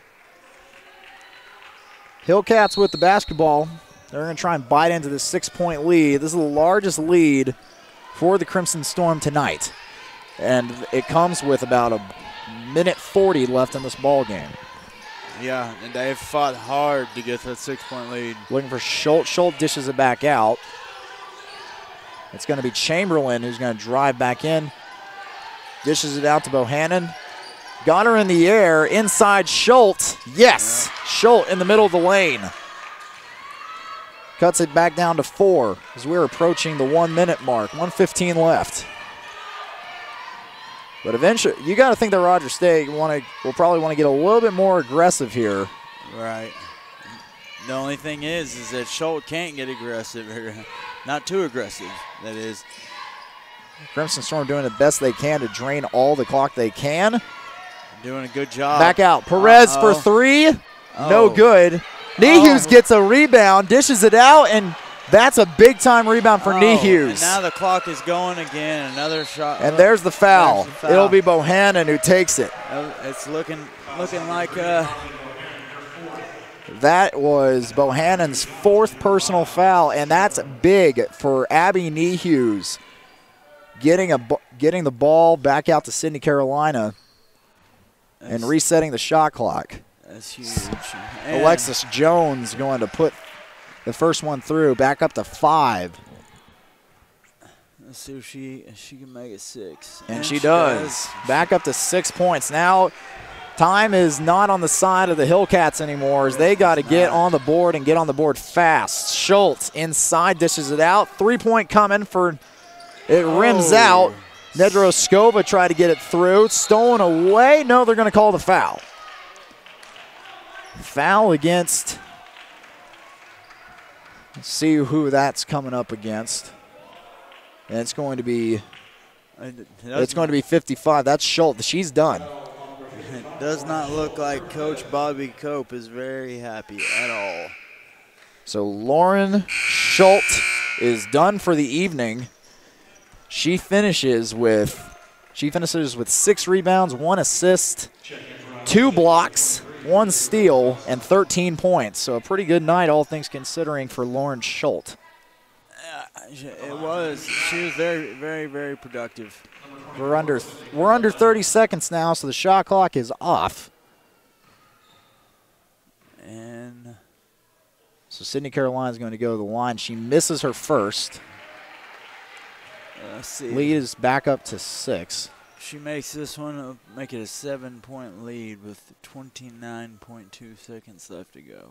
Hillcats with the basketball. They're going to try and bite into this 6-point lead. This is the largest lead for the Crimson Storm tonight. And it comes with about a minute 40 left in this ball game. Yeah, and they've fought hard to get that 6-point lead. Looking for Schultz. Schultz dishes it back out. It's going to be Chamberlain who's going to drive back in. Dishes it out to Bohannon. Got her in the air, inside Schultz. Yes, yeah. Schultz in the middle of the lane. Cuts it back down to 4 as we're approaching the 1-minute mark. 1:15 left. But eventually, you got to think that Rogers State will probably want to get a little bit more aggressive here. Right. The only thing is that Schultz can't get aggressive, or not too aggressive, that is. Crimson Storm doing the best they can to drain all the clock they can. Doing a good job. Back out. Perez for 3. No good. Nehus gets a rebound, dishes it out, and That's a big-time rebound for And Nehus. now the clock is going again. Another shot. And there's the foul. There's the foul. It'll be Bohannon who takes it. It's looking like That was Bohannon's 4th personal foul, and that's big for Abby Nehus. Getting the ball back out to Sydney Carolina and resetting the shot clock. That's huge. Alexis Jones going to put the first one through, back up to 5. Let's see if she can make it 6. And she does. Back up to 6 points. Now time is not on the side of the Hillcats anymore, as they got to get on the board and get on the board fast. Schultz inside dishes it out. 3-point coming for it. Rims out. Nedroskova tried to get it through. Stolen away. No, they're going to call the foul. Foul against. Let's see who that's coming up against. And it's going to be 55. That's Schultz. She's done. It does not look like Coach Bobby Cope is very happy at all. So Lauren Schultz is done for the evening. She finishes with 6 rebounds, 1 assist, 2 blocks, 1 steal, and 13 points. So a pretty good night, all things considering, for Lauren Schultz. It was. She was very, very, very productive. We're under 30 seconds now, so the shot clock is off. And so Sydney Carolina is going to go to the line. She misses her first. Let's see. Lead is back up to 6. She makes this one, make it a 7-point lead with 29.2 seconds left to go.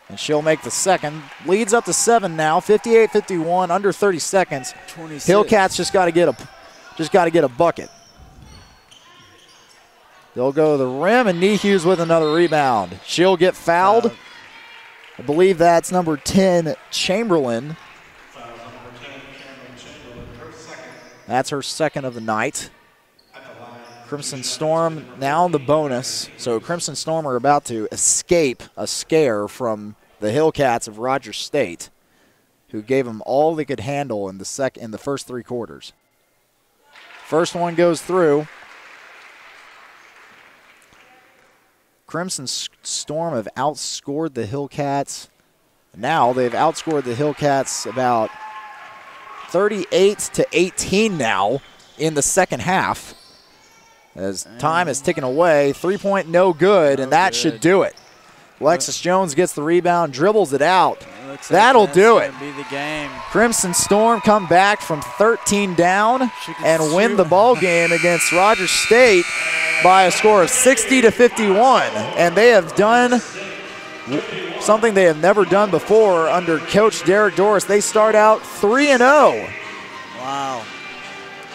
And she'll make the second. Leads up to 7 now. 58-51, under 30 seconds. 26. Hillcats just got to get a bucket. They'll go to the rim, and Nehus with another rebound. She'll get fouled. I believe that's number 10, Chamberlain. That's her second of the night. Crimson Storm now the bonus. So Crimson Storm are about to escape a scare from the Hillcats of Rogers State, who gave them all they could handle in the first 3 quarters. First one goes through. Crimson Storm have outscored the Hillcats. Now they've outscored the Hillcats about 38-18 now in the second half. As time is ticking away, 3-point no good, and that should do it. Alexis Jones gets the rebound, dribbles it out. That'll do it. Be the game. Crimson Storm come back from 13 down and win the ball game against Rogers State by a score of 60-51. And they have done something they have never done before under Coach Derek Doris. They start out 3-0. Wow.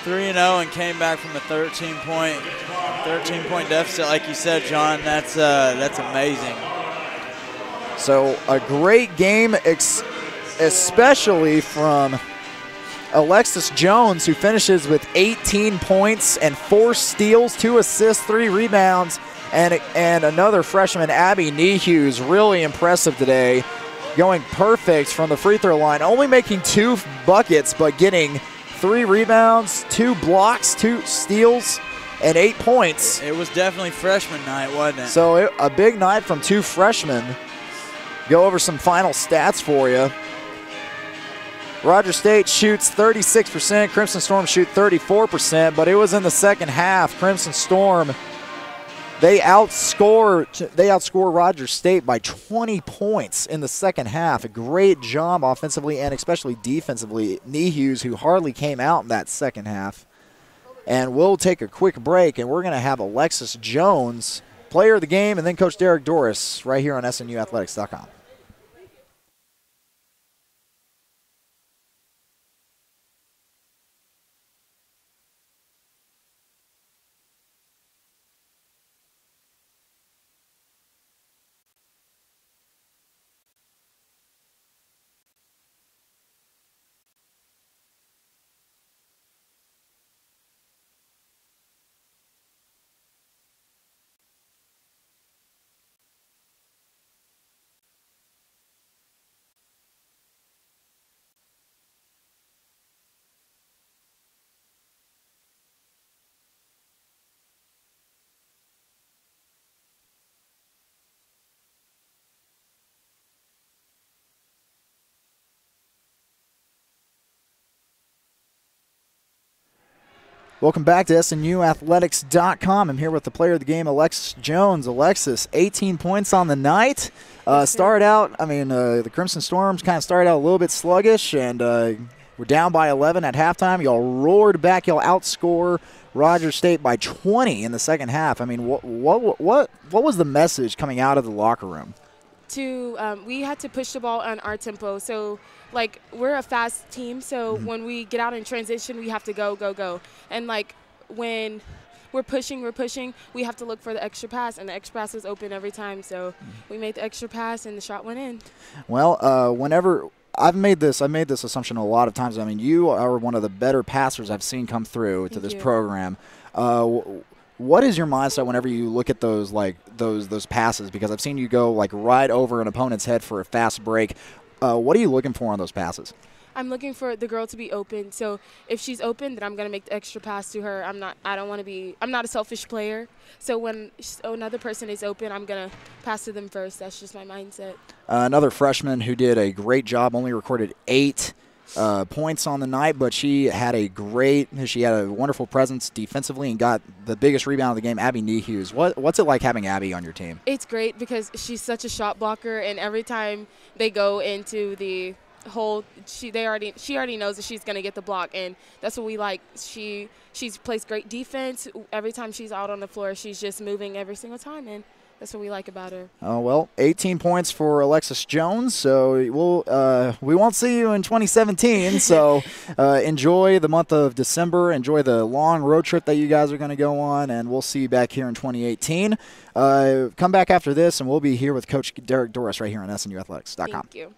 3-0 and came back from a 13-point deficit, like you said, John. That's amazing. So a great game, especially from Alexis Jones, who finishes with 18 points and 4 steals, 2 assists, 3 rebounds, and another freshman, Abby Nehus, really impressive today, going perfect from the free throw line, only making 2 buckets, but getting 3 rebounds, 2 blocks, 2 steals, and 8 points. It was definitely freshman night, wasn't it? So a big night from 2 freshmen. Go over some final stats for you. Rogers State shoots 36%. Crimson Storm shoot 34%, but it was in the second half. Crimson Storm, they outscore Rogers State by 20 points in the second half. A great job offensively and especially defensively. Nehus, who hardly came out in that second half. And we'll take a quick break, and we're going to have Alexis Jones, player of the game, and then Coach Derek Doris right here on SNUathletics.com. Welcome back to SNUathletics.com. I'm here with the player of the game, Alexis Jones. Alexis, 18 points on the night. The Crimson Storms kind of started out a little bit sluggish, and we're down by 11 at halftime. Y'all roared back. Y'all outscore Rogers State by 20 in the second half. I mean, what was the message coming out of the locker room? We had to push the ball on our tempo. So, we're a fast team, so when we get out in transition, we have to go, go, go. And, when we're pushing, we have to look for the extra pass, and the extra pass was open every time. So we made the extra pass, and the shot went in. Well, whenever I've made this assumption a lot of times. I mean, you are one of the better passers I've seen come through to this program. What is your mindset whenever you look at those passes? Because I've seen you go right over an opponent's head for a fast break. What are you looking for on those passes? I'm looking for the girl to be open. So if she's open, then I'm gonna make the extra pass to her. I'm not a selfish player. So when another person is open, I'm gonna pass to them first. That's just my mindset. Another freshman who did a great job, only recorded 8 points on the night, but she had a wonderful presence defensively and got the biggest rebound of the game, Abby Nehughes. What's it like having Abby on your team? It's great because she's such a shot blocker, and every time they go into the hole, she already knows that she's going to get the block, and that's what we like. She plays great defense. Every time she's out on the floor, she's just moving every single time, and that's what we like about her. Oh, well, 18 points for Alexis Jones. So we won't see you in 2017. So enjoy the month of December. Enjoy the long road trip that you guys are going to go on, and we'll see you back here in 2018. Come back after this, and we'll be here with Coach Derek Doris right here on SNUathletics.com. Thank you.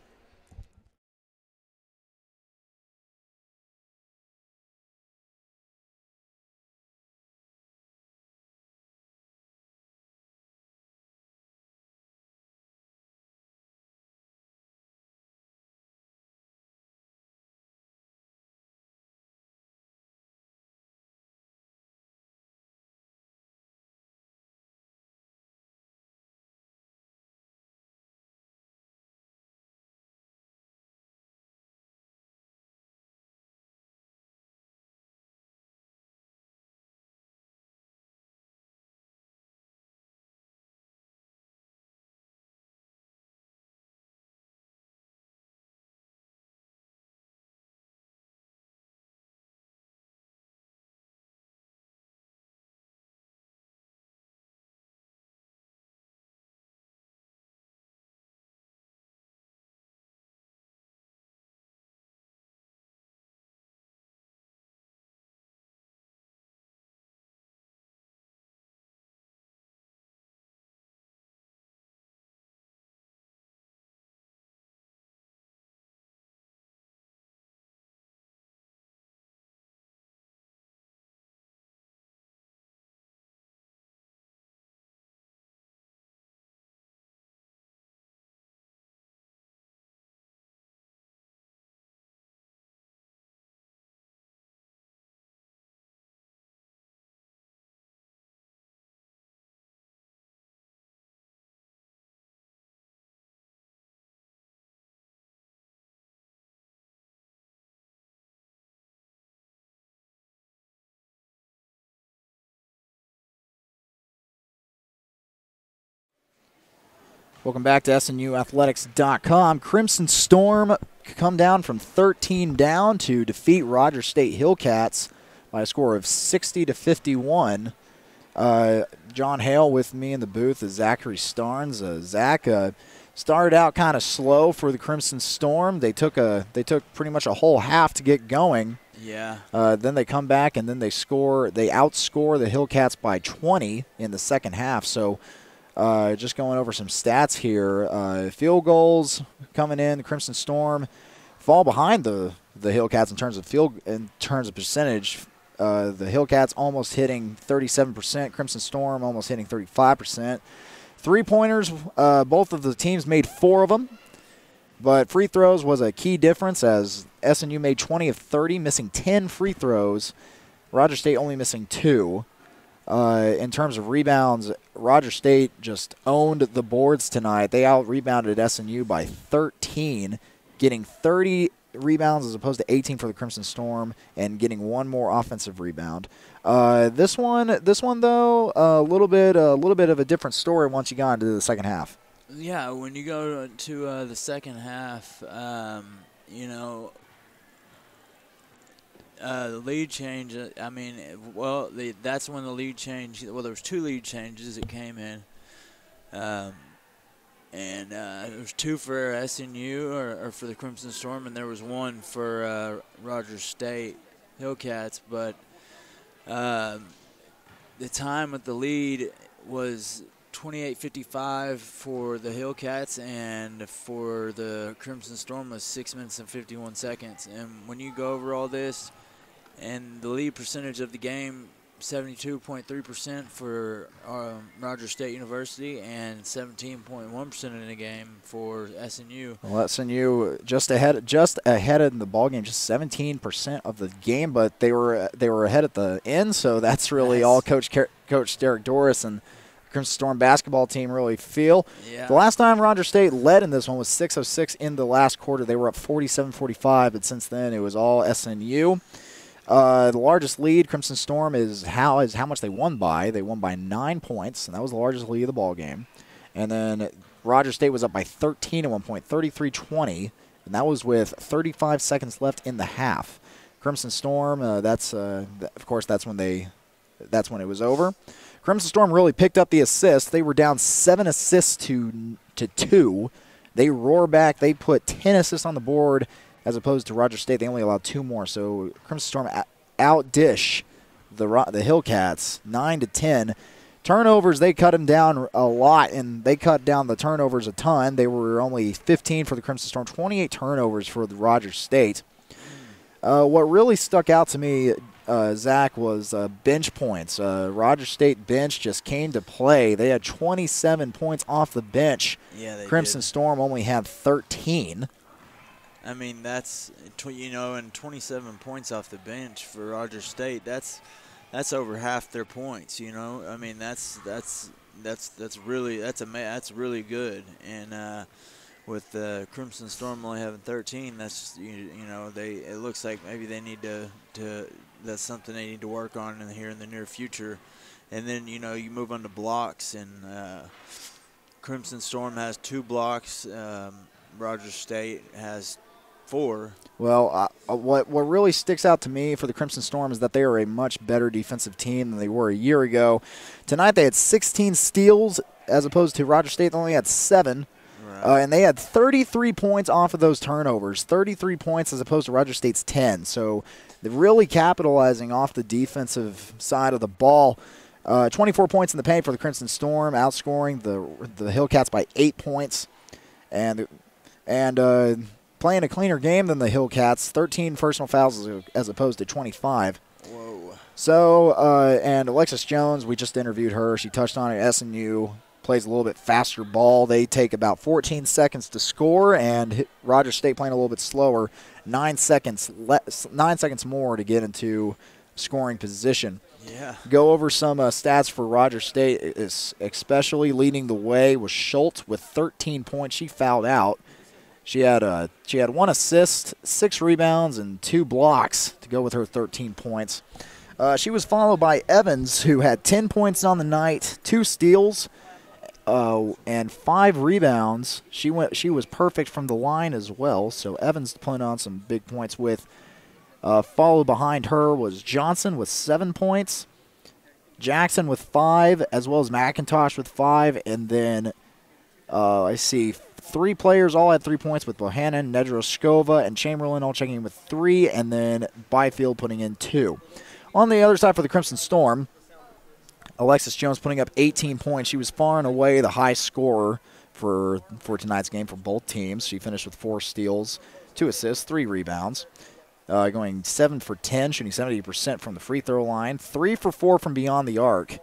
Welcome back to SNUathletics.com. Crimson Storm come down from 13 down to defeat Rogers State Hillcats by a score of 60-51. John Hale with me in the booth is Zachary Starnes. Zach started out kind of slow for the Crimson Storm. They took pretty much a whole half to get going. Yeah. Then they come back and then they outscore the Hillcats by 20 in the second half. So just going over some stats here. Field goals coming in, the Crimson Storm fall behind the Hillcats in terms of percentage. The Hillcats almost hitting 37%, Crimson Storm almost hitting 35%. Three-pointers, both of the teams made 4 of them, but free throws was a key difference as SNU made 20 of 30, missing 10 free throws. Rogers State only missing 2. In terms of rebounds, Rogers State just owned the boards tonight. They out-rebounded SNU by 13, getting 30 rebounds as opposed to 18 for the Crimson Storm, and getting one more offensive rebound. This one though, a little bit of a different story once you got into the second half. Yeah, when you go to the second half, you know, the lead change. I mean, well, that's when the lead change. Well, there was 2 lead changes that came in, and there was 2 for SNU or for the Crimson Storm, and there was 1 for Rogers State Hillcats. But the time with the lead was 28:55 for the Hillcats, and for the Crimson Storm was 6 minutes and 51 seconds. And when you go over all this, and the lead percentage of the game, 72.3% for Rogers State University and 17.1% in the game for SNU. Well, SNU just ahead in the ball game, just 17% of the game, but they were ahead at the end. So that's really all Coach Derek Doris and Crimson Storm basketball team really feel. Yeah. The last time Rogers State led in this one was 6:06 in the last quarter. They were up 47-45, but since then it was all SNU. The largest lead, Crimson Storm, is how much they won by. They won by 9 points, and that was the largest lead of the ball game. And then Rogers State was up by 13 at one point, 33-20, and that was with 35 seconds left in the half. Crimson Storm, of course, that's when it was over. Crimson Storm really picked up the assists. They were down 7 assists to 2. They roar back. They put 10 assists on the board, as opposed to Rogers State. They only allowed 2 more. So Crimson Storm outdish the Hillcats 9-10. Turnovers, they cut them down a lot, and they cut down the turnovers a ton. They were only 15 for the Crimson Storm, 28 turnovers for the Rogers State. What really stuck out to me, Zach, was bench points. Rogers State bench just came to play. They had 27 points off the bench. Yeah, they Crimson did. Storm only had 13. I mean, that's, and 27 points off the bench for Rogers State. That's over half their points. I mean, that's really good. And with the Crimson Storm only having 13, that's it looks like maybe they need to that's something they need to work on here in the near future. And then you move on to blocks, and Crimson Storm has 2 blocks. Rogers State has 4. Well, what really sticks out to me for the Crimson Storm is that they are a much better defensive team than they were a year ago. Tonight they had 16 steals, as opposed to Rogers State. They only had 7. Right. And they had 33 points off of those turnovers, 33 points as opposed to Rogers State's 10. So they're really capitalizing off the defensive side of the ball. 24 points in the paint for the Crimson Storm, outscoring the Hillcats by 8 points. And playing a cleaner game than the Hillcats, 13 personal fouls as opposed to 25. Whoa. So, and Alexis Jones, we just interviewed her. She touched on it. SNU plays a little bit faster ball. They take about 14 seconds to score, and Rogers State playing a little bit slower, 9 seconds more to get into scoring position. Yeah. Go over some stats for Rogers State, especially leading the way was Schultz with 13 points. She fouled out. She had 1 assist, 6 rebounds, and 2 blocks to go with her 13 points. She was followed by Evans, who had 10 points on the night, 2 steals, and 5 rebounds. She was perfect from the line as well. So Evans putting on some big points with. Followed behind her was Johnson with 7 points, Jackson with 5, as well as McIntosh with 5, and then I see 3 players all had 3 points with Bohannon, Nedroskova, and Chamberlain all checking in with 3, and then Byfield putting in 2. On the other side for the Crimson Storm, Alexis Jones putting up 18 points. She was far and away the high scorer for tonight's game for both teams. She finished with 4 steals, 2 assists, 3 rebounds. Going 7 for 10, shooting 70% from the free throw line. 3 for 4 from beyond the arc.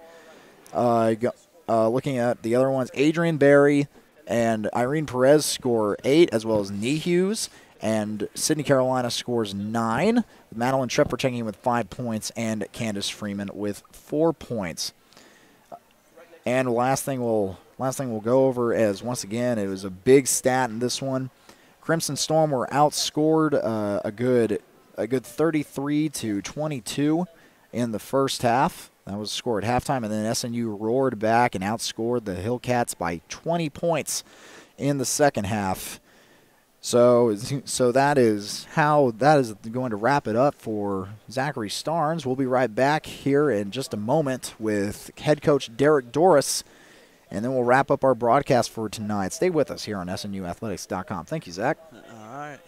Looking at the other ones, Adrian Berry and Irene Perez score 8, as well as Nee Hughes. And Sydney Carolina scores 9. Madeline Trepper checking in with 5 points, and Candace Freeman with 4 points. And last thing we'll go over is, once again, it was a big stat in this one. Crimson Storm were outscored a good 33-22 in the first half. That was the score at halftime, and then SNU roared back and outscored the Hillcats by 20 points in the second half. So that is going to wrap it up for Zachary Starnes. We'll be right back here in just a moment with head coach Derek Doris, and then we'll wrap up our broadcast for tonight. Stay with us here on SNUathletics.com. Thank you, Zach. All right.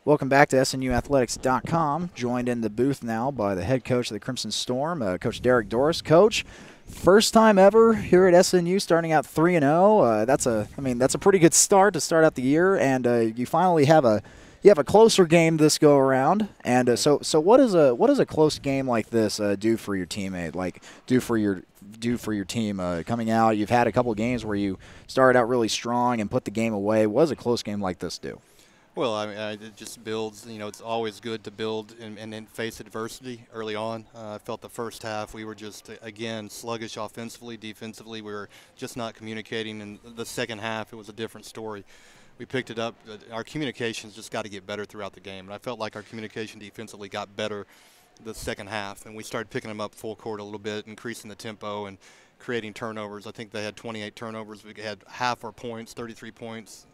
Welcome back to SNUathletics.com. Joined in the booth now by the head coach of the Crimson Storm, Coach Derek Doris. Coach, first time ever here at SNU, starting out 3-0. That's a pretty good start to start out the year, and you finally have a closer game this go around. And so what does a close game like this do for your teammate? Like do for your team coming out? You've had a couple games where you started out really strong and put the game away. What does a close game like this do? Well, I mean, it just builds. It's always good to build and then face adversity early on. I felt the first half we were just, again, sluggish offensively. Defensively, we were just not communicating. And the second half, it was a different story. We picked it up. Our communications just got to get better throughout the game. And I felt like our communication defensively got better the second half. And we started picking them up full court a little bit, increasing the tempo and creating turnovers. I think they had 28 turnovers. We had half our points, 33 points.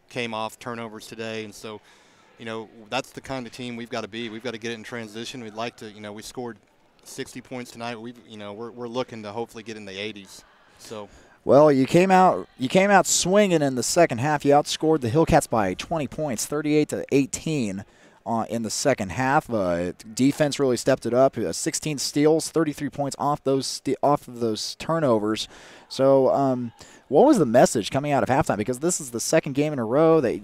Came off turnovers today, and so that's the kind of team we've got to be. We've got to get it in transition. We'd like to, we scored 60 points tonight. We're looking to hopefully get in the 80s. So well, you came out swinging in the second half. You outscored the Hillcats by 20 points, 38-18 in the second half. Defense really stepped it up. 16 steals, 33 points off of those turnovers. So what was the message coming out of halftime? Because this is the second game in a row that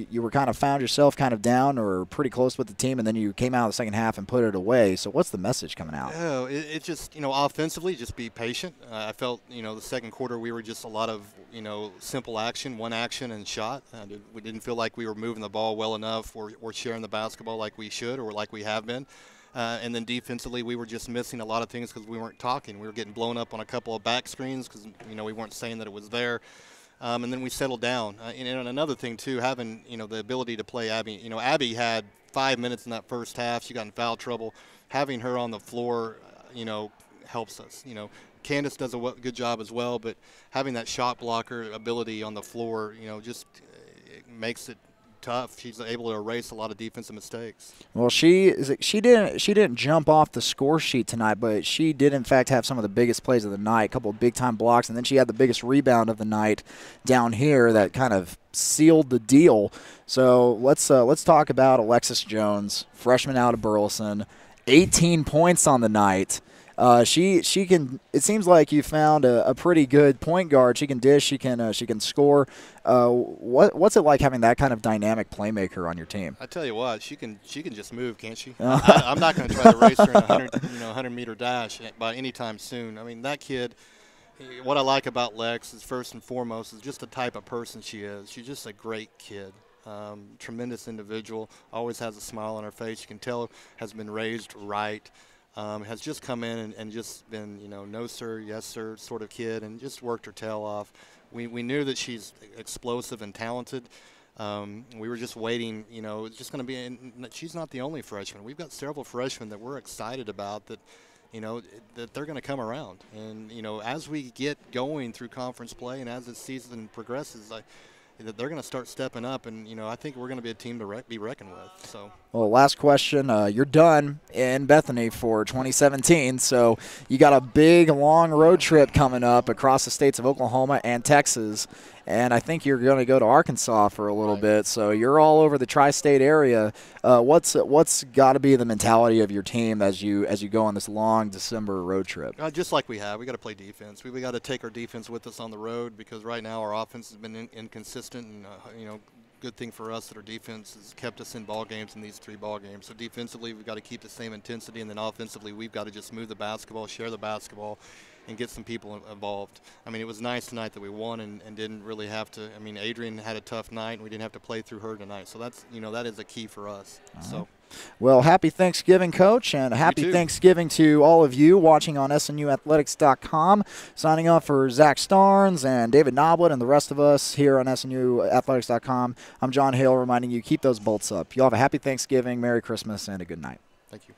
you were kind of found yourself kind of down or pretty close with the team, and then you came out of the second half and put it away. So what's the message coming out? Oh, it just, offensively, just be patient. I felt, the second quarter we were just a lot of, simple action, one action and shot. We didn't feel like we were moving the ball well enough or sharing the basketball like we should or like we have been. And then defensively, we were just missing a lot of things because we weren't talking. We were getting blown up on a couple of back screens because, we weren't saying that it was there. And then we settled down. And another thing, too, having, the ability to play Abby. Abby had 5 minutes in that first half. She got in foul trouble. Having her on the floor, helps us. Candace does a good job as well, but having that shot blocker ability on the floor, just it makes it tough. She's able to erase a lot of defensive mistakes. Well, she didn't jump off the score sheet tonight, but she did in fact have some of the biggest plays of the night, a couple of big time blocks, and then she had the biggest rebound of the night down here that kind of sealed the deal. So let's talk about Alexis Jones, freshman out of Burleson, 18 points on the night. She can. It seems like you found a pretty good point guard. She can dish. She can score. What's it like having that kind of dynamic playmaker on your team? I tell you what, she can just move, can't she? I'm not going to try to race her in a 100-meter dash by any time soon. I mean, that kid. What I like about Lex is first and foremost is just the type of person she is. She's just a great kid. Tremendous individual. Always has a smile on her face. You can tell has been raised right. has just come in and just been, no sir, yes sir sort of kid, and just worked her tail off. We knew that she's explosive and talented. We were just waiting, it's just going to be, and she's not the only freshman. We've got several freshmen that we're excited about that, that they're going to come around. And, as we get going through conference play and as the season progresses, that they're going to start stepping up, and I think we're going to be a team to be reckoned with. So. Well, last question. You're done in Bethany for 2017, so you got a big, long road trip coming up across the states of Oklahoma and Texas, and I think you're going to go to Arkansas for a little bit. So you're all over the tri-state area. What's got to be the mentality of your team as you go on this long December road trip? Just like we got to play defense. We got to take our defense with us on the road, because right now our offense has been inconsistent, and good thing for us that our defense has kept us in ball games in these 3 ball games. So defensively, we've got to keep the same intensity, and then offensively, we've got to just move the basketball, share the basketball, and get some people involved. I mean, it was nice tonight that we won and didn't really have to. I mean, Adrian had a tough night, and we didn't have to play through her tonight. So that's, that is a key for us. So. Well, happy Thanksgiving, Coach, and happy Thanksgiving to all of you watching on SNUathletics.com. Signing off for Zach Starnes and David Noblet and the rest of us here on SNUathletics.com. I'm John Hale, reminding you, keep those bolts up. You all have a happy Thanksgiving, Merry Christmas, and a good night. Thank you.